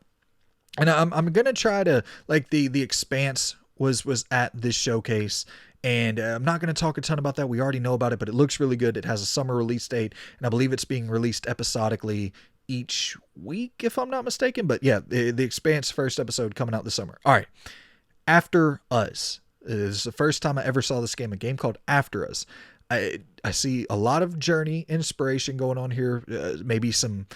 S1: And I'm gonna try to, like, the Expanse was at this showcase, and I'm not gonna talk a ton about that. We already know about it, but it looks really good. It has a summer release date, and I believe it's being released episodically each week, if I'm not mistaken. But yeah, the Expanse first episode coming out this summer. All right, After Us. This is the first time I ever saw this game, a game called After Us. I see a lot of Journey inspiration going on here, maybe some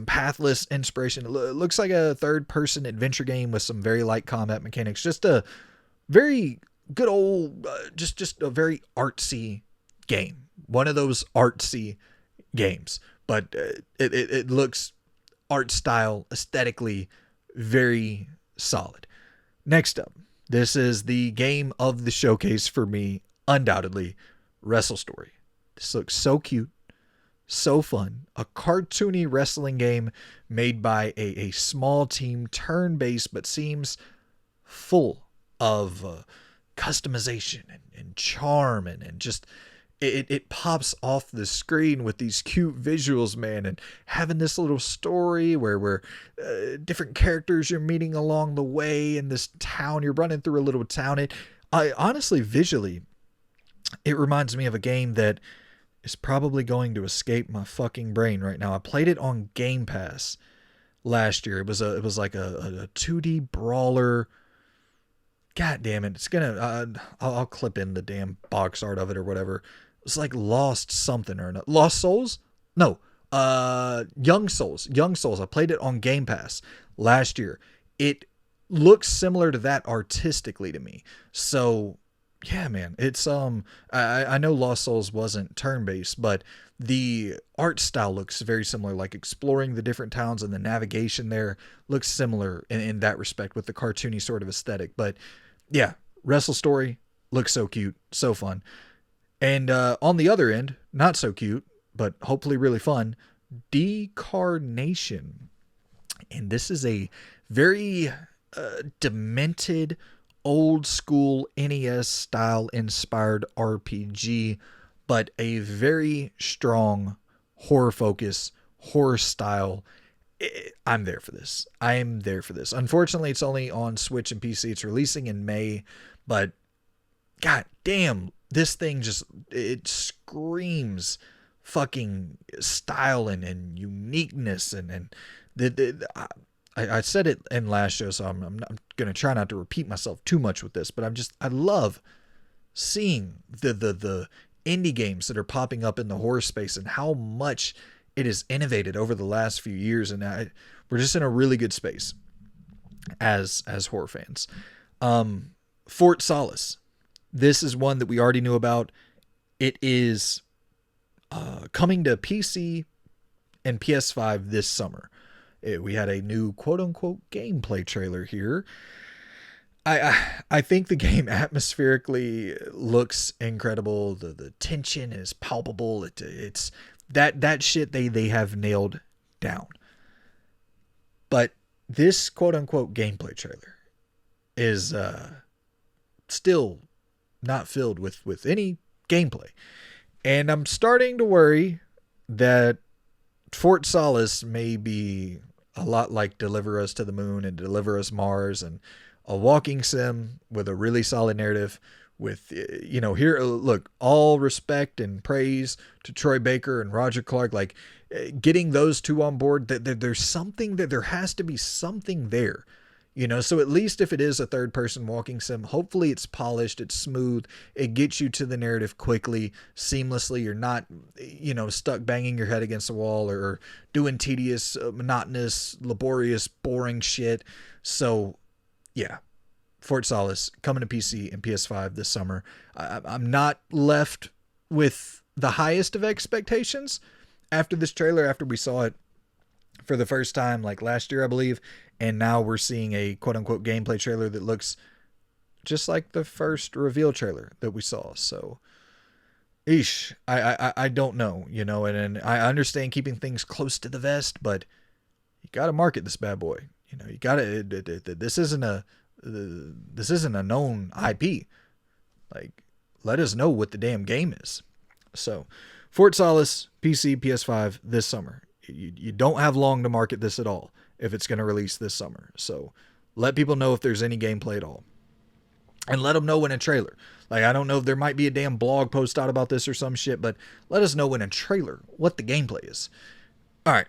S1: Pathless inspiration. It looks like a third-person adventure game with some very light combat mechanics. Just a very good old, just a very artsy game. One of those artsy games, but it looks art style, aesthetically very solid. Next up, this is the game of the showcase for me, undoubtedly, Wrestle Story. This looks so cute, so fun. A cartoony wrestling game made by a small team, turn-based, but seems full of customization and charm and just it pops off the screen with these cute visuals, man, and having this little story where different characters you're meeting along the way in this town. You're running through a little town. I honestly, visually, it reminds me of a game that is probably going to escape my fucking brain right now. I played it on Game Pass last year. It was like a 2D brawler. God damn it. It's gonna, I'll clip in the damn box art of it or whatever. It's like Lost something or not. Lost Souls? No. Young Souls. Young Souls. I played it on Game Pass last year. It looks similar to that artistically to me. So yeah, man, it's, I know Lost Souls wasn't turn-based, but the art style looks very similar, like exploring the different towns and the navigation there looks similar in that respect with the cartoony sort of aesthetic. But yeah, Wrestle Story looks so cute, so fun. And on the other end, not so cute, but hopefully really fun, Decarnation. And this is a very demented, old school NES style inspired RPG, but a very strong horror focus, horror style. I'm there for this. I'm there for this. Unfortunately, it's only on Switch and PC. It's releasing in May, but god damn, this thing just, it screams fucking style and uniqueness and I said it in last show, so I'm going to try not to repeat myself too much with this, but I love seeing the indie games that are popping up in the horror space and how much it has innovated over the last few years. And we're just in a really good space as horror fans. Fort Solace. This is one that we already knew about. It is coming to PC and PS5 this summer. We had a new quote unquote gameplay trailer here. I think the game atmospherically looks incredible. The tension is palpable. It's that shit they have nailed down. But this quote unquote gameplay trailer is still not filled with any gameplay. And I'm starting to worry that Fort Solace may be a lot like Deliver Us to the Moon and Deliver Us Mars, and a walking sim with a really solid narrative with, here, look, all respect and praise to Troy Baker and Roger Clark, like getting those two on board, that there's something, that there has to be something there. So at least if it is a third person walking sim, hopefully it's polished, it's smooth, it gets you to the narrative quickly, seamlessly. You're not, stuck banging your head against the wall or doing tedious, monotonous, laborious, boring shit. So yeah, Fort Solace coming to PC and PS5 this summer. I'm not left with the highest of expectations after this trailer, after we saw it for the first time like last year, I believe. And now we're seeing a quote unquote gameplay trailer that looks just like the first reveal trailer that we saw. So, I don't know, and I understand keeping things close to the vest, but you got to market this bad boy. You got to, this isn't a known IP. Like, let us know what the damn game is. So, Fort Solace, PC, PS5 this summer. You don't have long to market this at all if it's going to release this summer. So let people know if there's any gameplay at all. And let them know in a trailer. Like, I don't know if there might be a damn blog post out about this or some shit, but let us know in a trailer what the gameplay is. All right.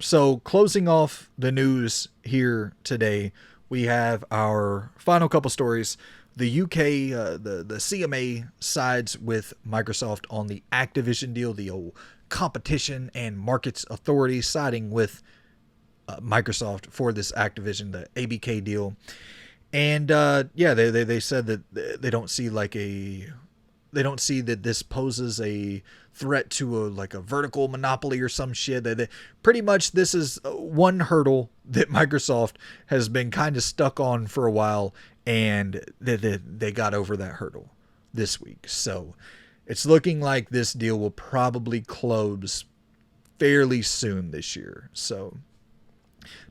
S1: So closing off the news here today, we have our final couple stories. The UK, the CMA sides with Microsoft on the Activision deal, the old Competition and Markets Authority siding with Microsoft for this Activision, the ABK deal. And they said that they don't see that this poses a threat to a vertical monopoly or some shit. They pretty much, this is one hurdle that Microsoft has been kind of stuck on for a while, and they got over that hurdle this week. So it's looking like this deal will probably close fairly soon this year. So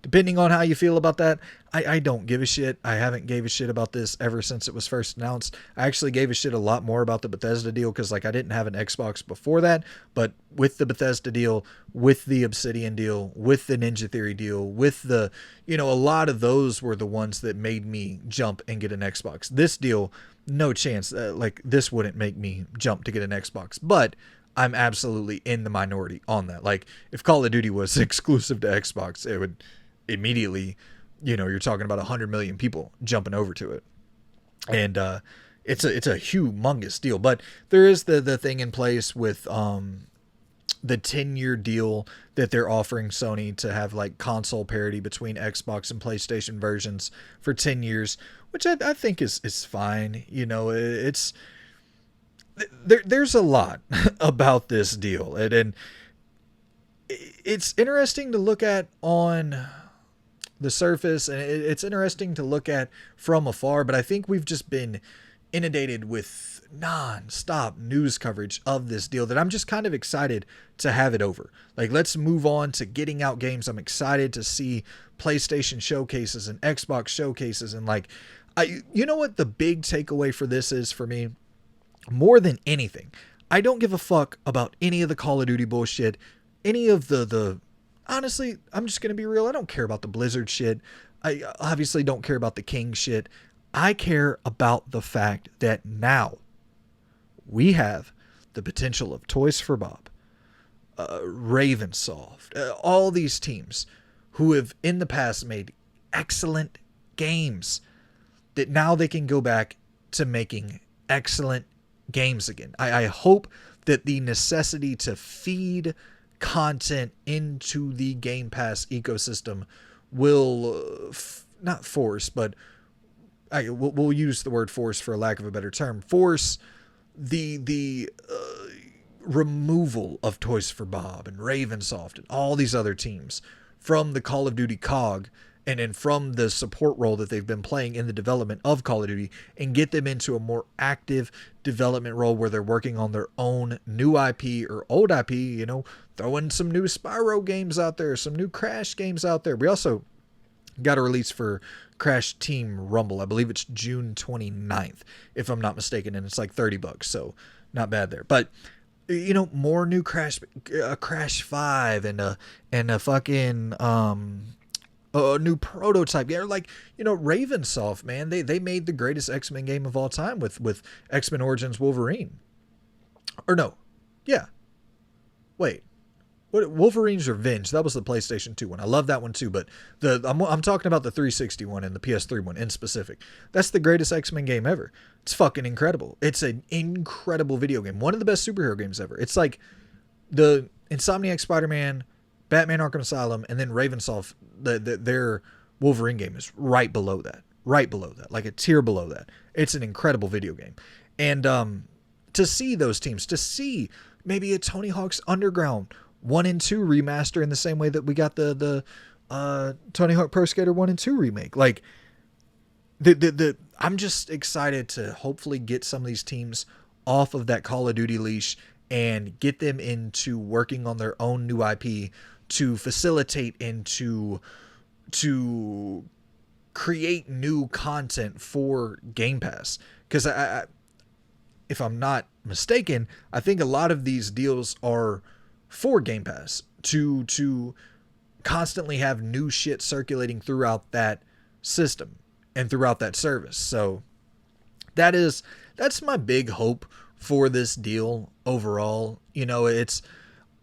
S1: depending on how you feel about that, I don't give a shit. I haven't gave a shit about this ever since it was first announced. I actually gave a shit a lot more about the Bethesda deal because I didn't have an Xbox before that. But with the Bethesda deal, with the Obsidian deal, with the Ninja Theory deal, with the, a lot of those were the ones that made me jump and get an Xbox. This deal, no chance. This wouldn't make me jump to get an Xbox. But I'm absolutely in the minority on that. Like, if Call of Duty was exclusive to Xbox, it would immediately, you're talking about 100 million people jumping over to it. And it's a humongous deal. But there is the thing in place with the 10-year deal that they're offering Sony to have console parity between Xbox and PlayStation versions for 10 years, which I think is fine. It's there's a lot about this deal, and it's interesting to look at on the surface, and it's interesting to look at from afar, but I think we've just been inundated with non-stop news coverage of this deal that I'm just kind of excited to have it over. Let's move on to getting out games. I'm excited to see PlayStation showcases and Xbox showcases, and you know what the big takeaway for this is for me? More than anything, I don't give a fuck about any of the Call of Duty bullshit, any of the honestly, I'm just going to be real. I don't care about the Blizzard shit. I obviously don't care about the King shit. I care about the fact that now we have the potential of Toys for Bob, Ravensoft, all these teams who have in the past made excellent games, that now they can go back to making excellent games again. I hope that the necessity to feed content into the Game Pass ecosystem will not force, but we'll use the word force for lack of a better term, force the removal of Toys for Bob and Ravensoft and all these other teams from the Call of Duty cog and from the support role that they've been playing in the development of Call of Duty, and get them into a more active development role where they're working on their own new IP or old IP, throwing some new Spyro games out there, some new Crash games out there. We also got a release for Crash Team Rumble. I believe it's June 29th, if I'm not mistaken, and it's like $30, so not bad there. But more new Crash 5 and a fucking a new prototype. Yeah, like, Ravensoft, man, they made the greatest X-Men game of all time with X-Men Origins Wolverine. Or no. Yeah. Wait. What, Wolverine's Revenge? That was the PlayStation 2 one. I love that one too, but I'm talking about the 360 one and the PS3 one in specific. That's the greatest X-Men game ever. It's fucking incredible. It's an incredible video game. One of the best superhero games ever. It's like the Insomniac Spider-Man, Batman Arkham Asylum, and then Ravensoft, their Wolverine game is right below that. Right below that. Like a tier below that. It's an incredible video game. And to see those teams, to see maybe a Tony Hawk's Underground 1 and 2 remaster in the same way that we got the Tony Hawk Pro Skater 1 and 2 remake. Like, I'm just excited to hopefully get some of these teams off of that Call of Duty leash and get them into working on their own new IP to facilitate and to create new content for Game Pass. Because if I'm not mistaken, I think a lot of these deals are for Game Pass to constantly have new shit circulating throughout that system and throughout that service. So that's my big hope for this deal overall.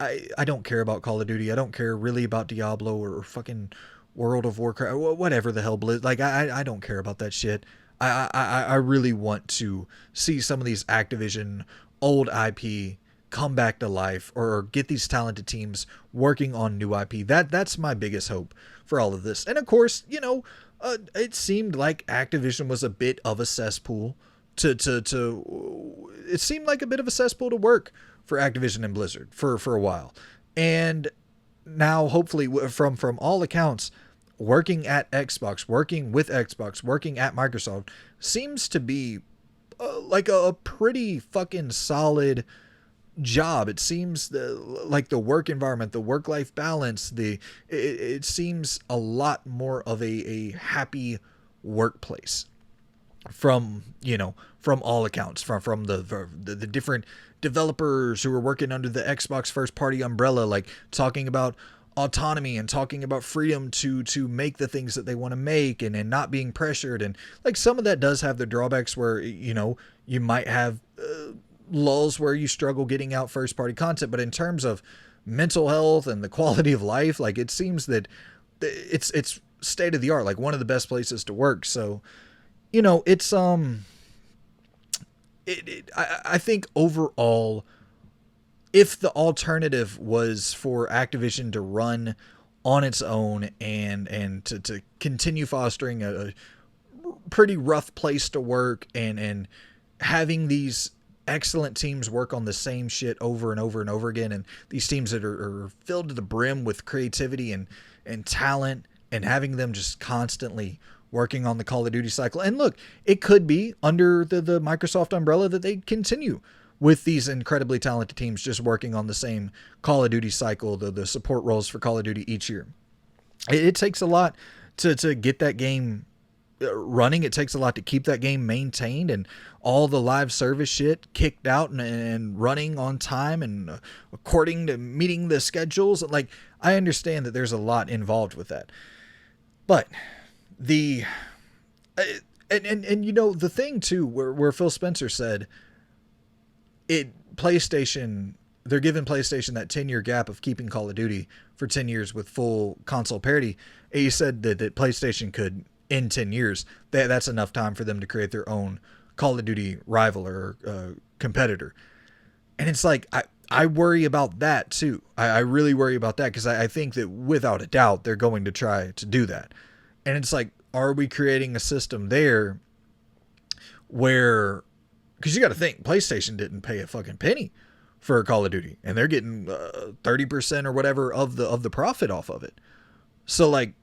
S1: I don't care about Call of Duty. I don't care really about Diablo or fucking World of Warcraft, whatever the hell Blizz. Like, I don't care about that shit. I really want to see some of these Activision old IP come back to life, or get these talented teams working on new IP. That's my biggest hope for all of this. And of course, it seemed like Activision was a bit of a cesspool it seemed like a bit of a cesspool to work for Activision and Blizzard for a while. And now hopefully from all accounts, working at Xbox, working with Xbox, working at Microsoft seems to be like a pretty fucking solid job. It seems like the work environment, the work-life balance, it seems a lot more of a happy workplace from all accounts, from the different developers who are working under the Xbox first party umbrella, like talking about autonomy and talking about freedom to make the things that they want to make and not being pressured. And like, some of that does have the drawbacks where you might have lulls where you struggle getting out first party content, but in terms of mental health and the quality of life, like, it seems that it's state of the art, like one of the best places to work. So it's I think overall, if the alternative was for Activision to run on its own and to continue fostering a pretty rough place to work and having these excellent teams work on the same shit over and over and over again, and these teams that are filled to the brim with creativity and talent, and having them just constantly working on the Call of Duty cycle. And look, it could be under the Microsoft umbrella that they continue with these incredibly talented teams just working on the same Call of Duty cycle, the support roles for Call of Duty each year. It takes a lot to get that game running. It takes a lot to keep that game maintained and all the live service shit kicked out and running on time and according to meeting the schedules. Like, I understand that there's a lot involved with that, but the thing too, where Phil Spencer said PlayStation, they're giving PlayStation that 10-year gap of keeping Call of Duty for 10 years with full console parity. He said that PlayStation could, in 10 years, that's enough time for them to create their own Call of Duty rival or competitor. And it's like, I worry about that too. I really worry about that, because I think that without a doubt, they're going to try to do that. And it's like, are we creating a system there where, because you got to think, PlayStation didn't pay a fucking penny for Call of Duty, and they're getting 30% or whatever of the profit off of it. So like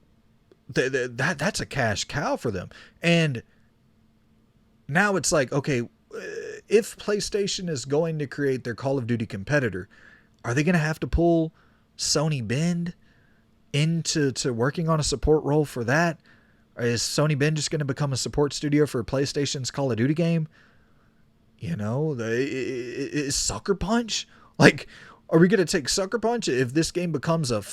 S1: that's a cash cow for them. And now it's like, okay, if PlayStation is going to create their Call of Duty competitor, are they going to have to pull Sony Bend into working on a support role for that? Or is Sony Bend just going to become a support studio for PlayStation's Call of Duty game? You know, is Sucker Punch? Like, are we going to take Sucker Punch if this game becomes a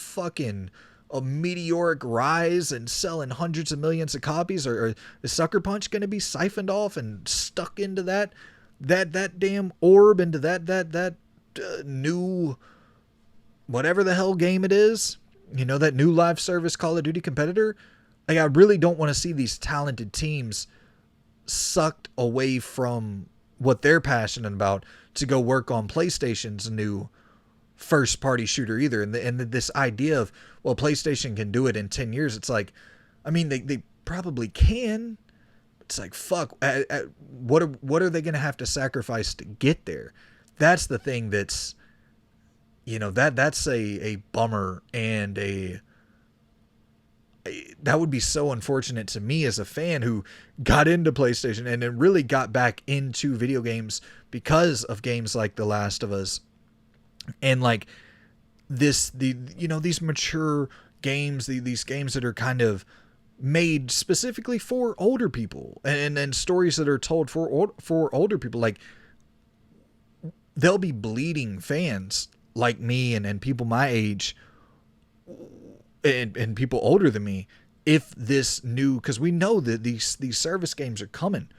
S1: meteoric rise and selling hundreds of millions of copies? Or is Sucker Punch going to be siphoned off and stuck into that damn orb, into that new whatever the hell game it is? You know, that new live service Call of Duty competitor? Like, I really don't want to see these talented teams sucked away from what they're passionate about to go work on PlayStation's new first party shooter either. And this idea of, well, PlayStation can do it in 10 years. It's like, I mean, they probably can. It's like, fuck, what are they going to have to sacrifice to get there? That's the thing that's, you know, that's a bummer, and that would be so unfortunate to me as a fan who got into PlayStation and then really got back into video games because of games like The Last of Us. And like these mature games, these games that are kind of made specifically for older people, and stories that are told for older people. Like, they'll be bleeding fans like me and people my age, and people older than me, if this new, because we know that these service games are coming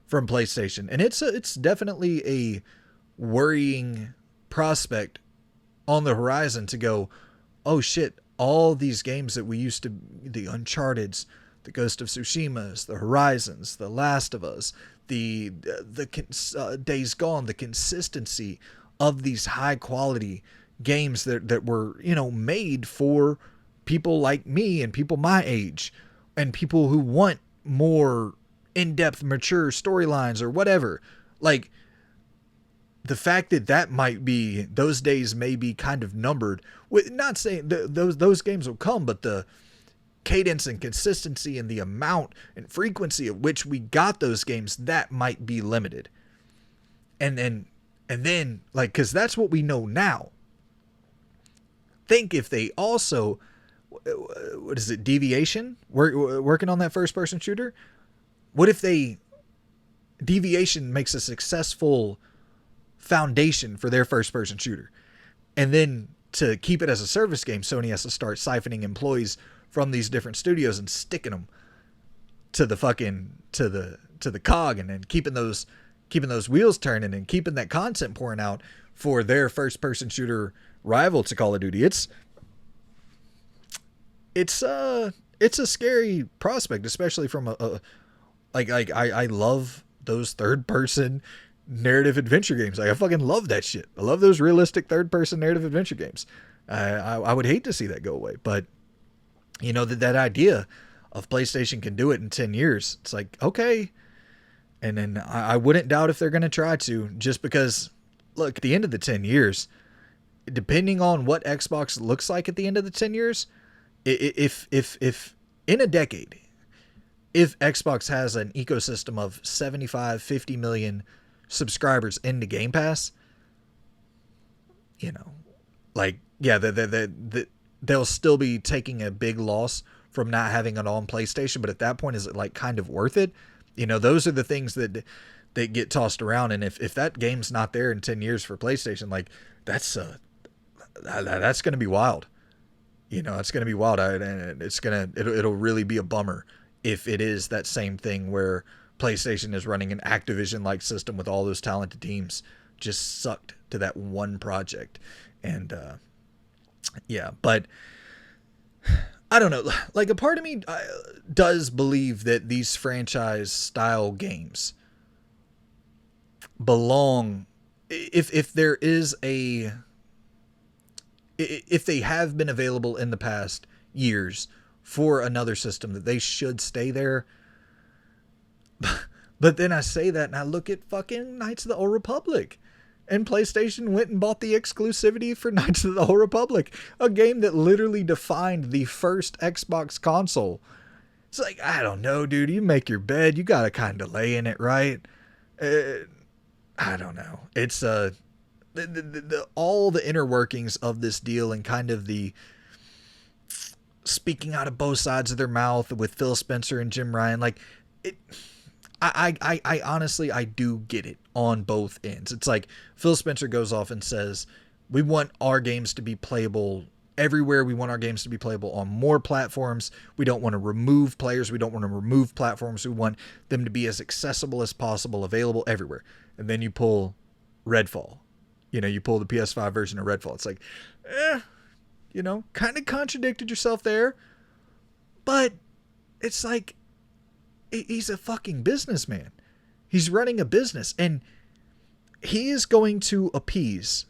S1: from PlayStation, and it's definitely a worrying prospect on the horizon to go, oh shit, all these games that we used to, the Uncharted's, the Ghost of Tsushima's, the Horizons, the Last of Us, the Days Gone, the consistency of these high quality games that were, you know, made for people like me and people my age and people who want more in-depth, mature storylines or whatever. Like, the fact that might be, those days may be kind of numbered, with not saying those games will come, but the cadence and consistency and the amount and frequency at which we got those games, that might be limited. And then like, cause that's what we know now. Think if they also, what is it, Deviation, working on that first person shooter. What if Deviation makes a successful foundation for their first person shooter, and then to keep it as a service game, Sony has to start siphoning employees from these different studios and sticking them to the cog, and then keeping those wheels turning and keeping that content pouring out for their first person shooter rival to Call of Duty. It's a scary prospect, especially from I love those third person narrative adventure games. Like, I fucking love that shit. I love those realistic third person narrative adventure games. I would hate to see that go away, but you know, that idea of PlayStation can do it in 10 years. It's like, okay. And then I wouldn't doubt if they're going to try to, just because, look, at the end of the 10 years, depending on what Xbox looks like at the end of the 10 years, if in a decade, if Xbox has an ecosystem of 75, 50 million subscribers into Game Pass, you know, like, yeah, they'll still be taking a big loss from not having it on PlayStation, but at that point, is it like kind of worth it? You know, those are the things that get tossed around, and if that game's not there in 10 years for PlayStation, like, that's going to be wild. You know, it's going to be wild, and it'll really be a bummer if it is that same thing where PlayStation is running an Activision-like system with all those talented teams just sucked to that one project. And yeah, but I don't know. Like, a part of me does believe that these franchise-style games belong, if there is if they have been available in the past years for another system, that they should stay there. But then I say that and I look at fucking Knights of the Old Republic. And PlayStation went and bought the exclusivity for Knights of the Old Republic, a game that literally defined the first Xbox console. It's like, I don't know, dude. You make your bed, you gotta kind of lay in it, right? I don't know. It's all the inner workings of this deal and kind of the speaking out of both sides of their mouth with Phil Spencer and Jim Ryan. Like, it. I honestly, I do get it on both ends. It's like Phil Spencer goes off and says, we want our games to be playable everywhere. We want our games to be playable on more platforms. We don't want to remove players. We don't want to remove platforms. We want them to be as accessible as possible, available everywhere. And then you pull Redfall. You pull the PS5 version of Redfall. It's like, kind of contradicted yourself there. But it's like, he's a fucking businessman. He's running a business, and he is going to appease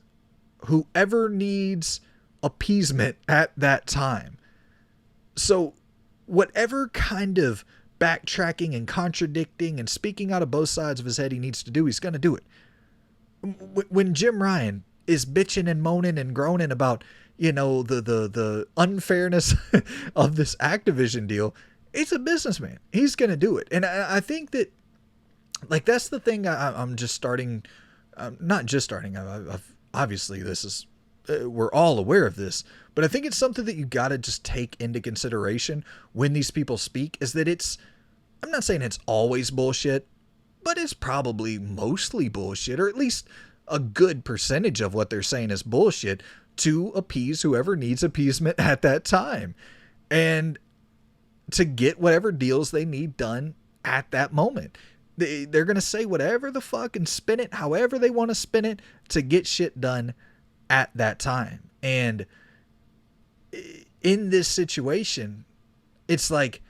S1: whoever needs appeasement at that time. So whatever kind of backtracking and contradicting and speaking out of both sides of his head he needs to do, he's going to do it. When Jim Ryan is bitching and moaning and groaning about, the unfairness of this Activision deal, it's a businessman. He's going to do it. And I think that, like, that's the thing I'm just starting, not just starting, obviously this is, we're all aware of this, but I think it's something that you got to just take into consideration when these people speak, is that I'm not saying it's always bullshit, but it's probably mostly bullshit, or at least a good percentage of what they're saying is bullshit to appease whoever needs appeasement at that time. And to get whatever deals they need done at that moment. They're going to say whatever the fuck and spin it however they want to spin it to get shit done at that time. And in this situation, it's like,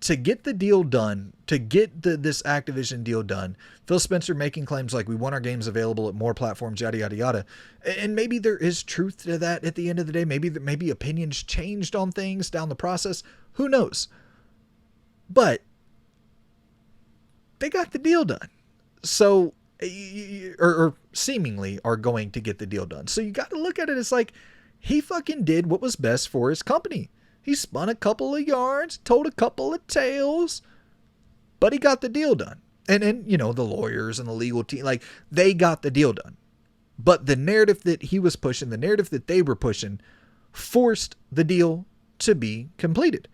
S1: to get the deal done, to get this Activision deal done, Phil Spencer making claims like, we want our games available at more platforms, yada, yada, yada. And maybe there is truth to that at the end of the day. Maybe opinions changed on things down the process. Who knows? But they got the deal done. So, or seemingly are going to get the deal done. So you got to look at it as like, he fucking did what was best for his company. He spun a couple of yarns, told a couple of tales, but he got the deal done. And then, the lawyers and the legal team, like, they got the deal done. But the narrative that he was pushing, the narrative that they were pushing, forced the deal to be completed.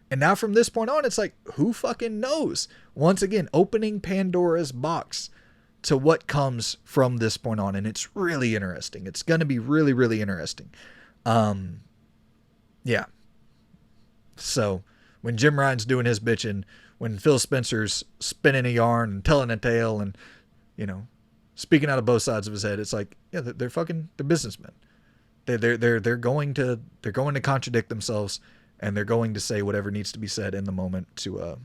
S1: And now from this point on, it's like, who fucking knows? Once again, opening Pandora's box to what comes from this point on. And it's really interesting. It's going to be really, really interesting. Yeah. So when Jim Ryan's doing his bitching, when Phil Spencer's spinning a yarn and telling a tale and, speaking out of both sides of his head, it's like, yeah, they're businessmen. They're going to contradict themselves, and they're going to say whatever needs to be said in the moment to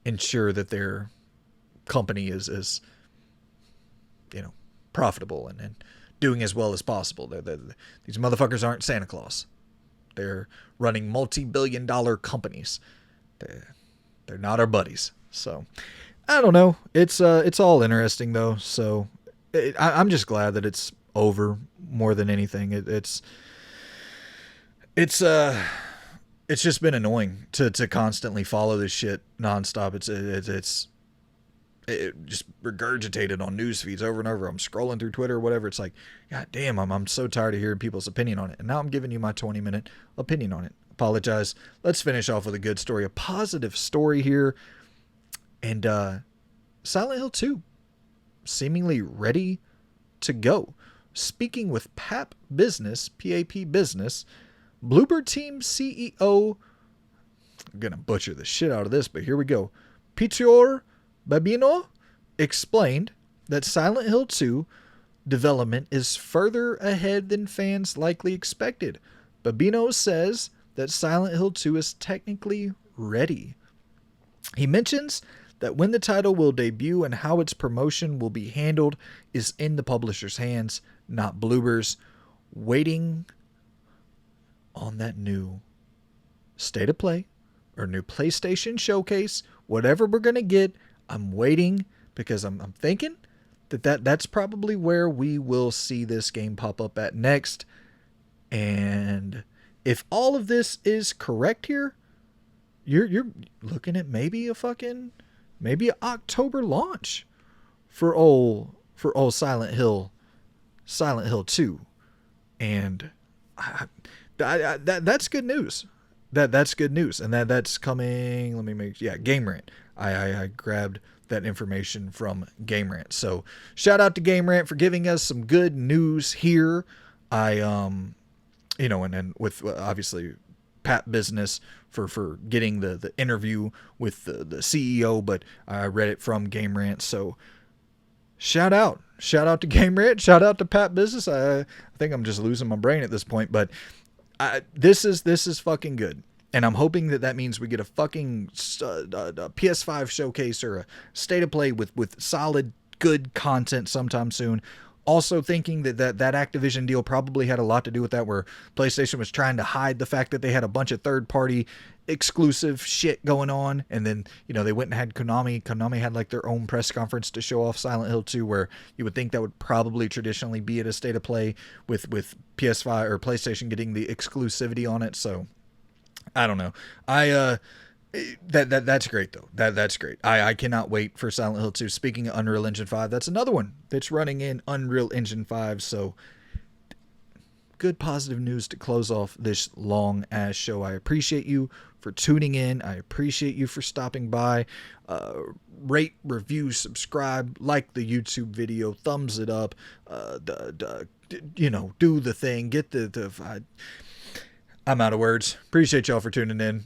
S1: ensure that their company is profitable and doing as well as possible. These motherfuckers aren't Santa Claus. They're running multi-billion-dollar companies. They're not our buddies. So I don't know. It's all interesting though. So I'm just glad that it's over more than anything. It's just been annoying to constantly follow this shit nonstop. It's just regurgitated on news feeds over and over. I'm scrolling through Twitter or whatever. It's like, God damn, I'm so tired of hearing people's opinion on it. And now I'm giving you my 20-minute opinion on it. Apologize. Let's finish off with a good story, a positive story here. And Silent Hill 2, seemingly ready to go. Speaking with PAP Business, PAP Business, Bloober Team CEO, I'm going to butcher the shit out of this, but here we go. Piotr Babino explained that Silent Hill 2 development is further ahead than fans likely expected. Babino says that Silent Hill 2 is technically ready. He mentions that when the title will debut and how its promotion will be handled is in the publisher's hands, not Bloober's. Waiting on that new State of Play or new PlayStation Showcase, whatever we're going to get, I'm waiting because I'm thinking that's probably where we will see this game pop up at next. And if all of this is correct here, you're looking at maybe maybe an October launch for old Silent Hill 2. And that's good news. That's good news, and that's coming. Let me make Game Rant. I grabbed that information from Game Rant. So shout out to Game Rant for giving us some good news here. And then with obviously Pat Business for getting the interview with the CEO, but I read it from Game Rant. So shout out to Game Rant, shout out to Pat Business. I think I'm just losing my brain at this point, but this is fucking good. And I'm hoping that means we get a fucking PS5 showcase or a state of play with solid, good content sometime soon. Also thinking that Activision deal probably had a lot to do with that, where PlayStation was trying to hide the fact that they had a bunch of third-party exclusive shit going on. And then, they went and had Konami. Konami had like their own press conference to show off Silent Hill 2, where you would think that would probably traditionally be at a state of play with PS5 or PlayStation getting the exclusivity on it. So I don't know. That's great though. That's great. I cannot wait for Silent Hill 2. Speaking of Unreal Engine 5, that's another one that's running in Unreal Engine 5. So good positive news to close off this long ass show. I appreciate you for tuning in. I appreciate you for stopping by. Rate, review, subscribe, like the YouTube video, thumbs it up. Do the thing. Get I'm out of words. Appreciate y'all for tuning in.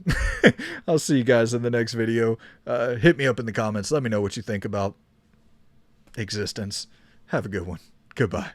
S1: I'll see you guys in the next video. Hit me up in the comments. Let me know what you think about existence. Have a good one. Goodbye.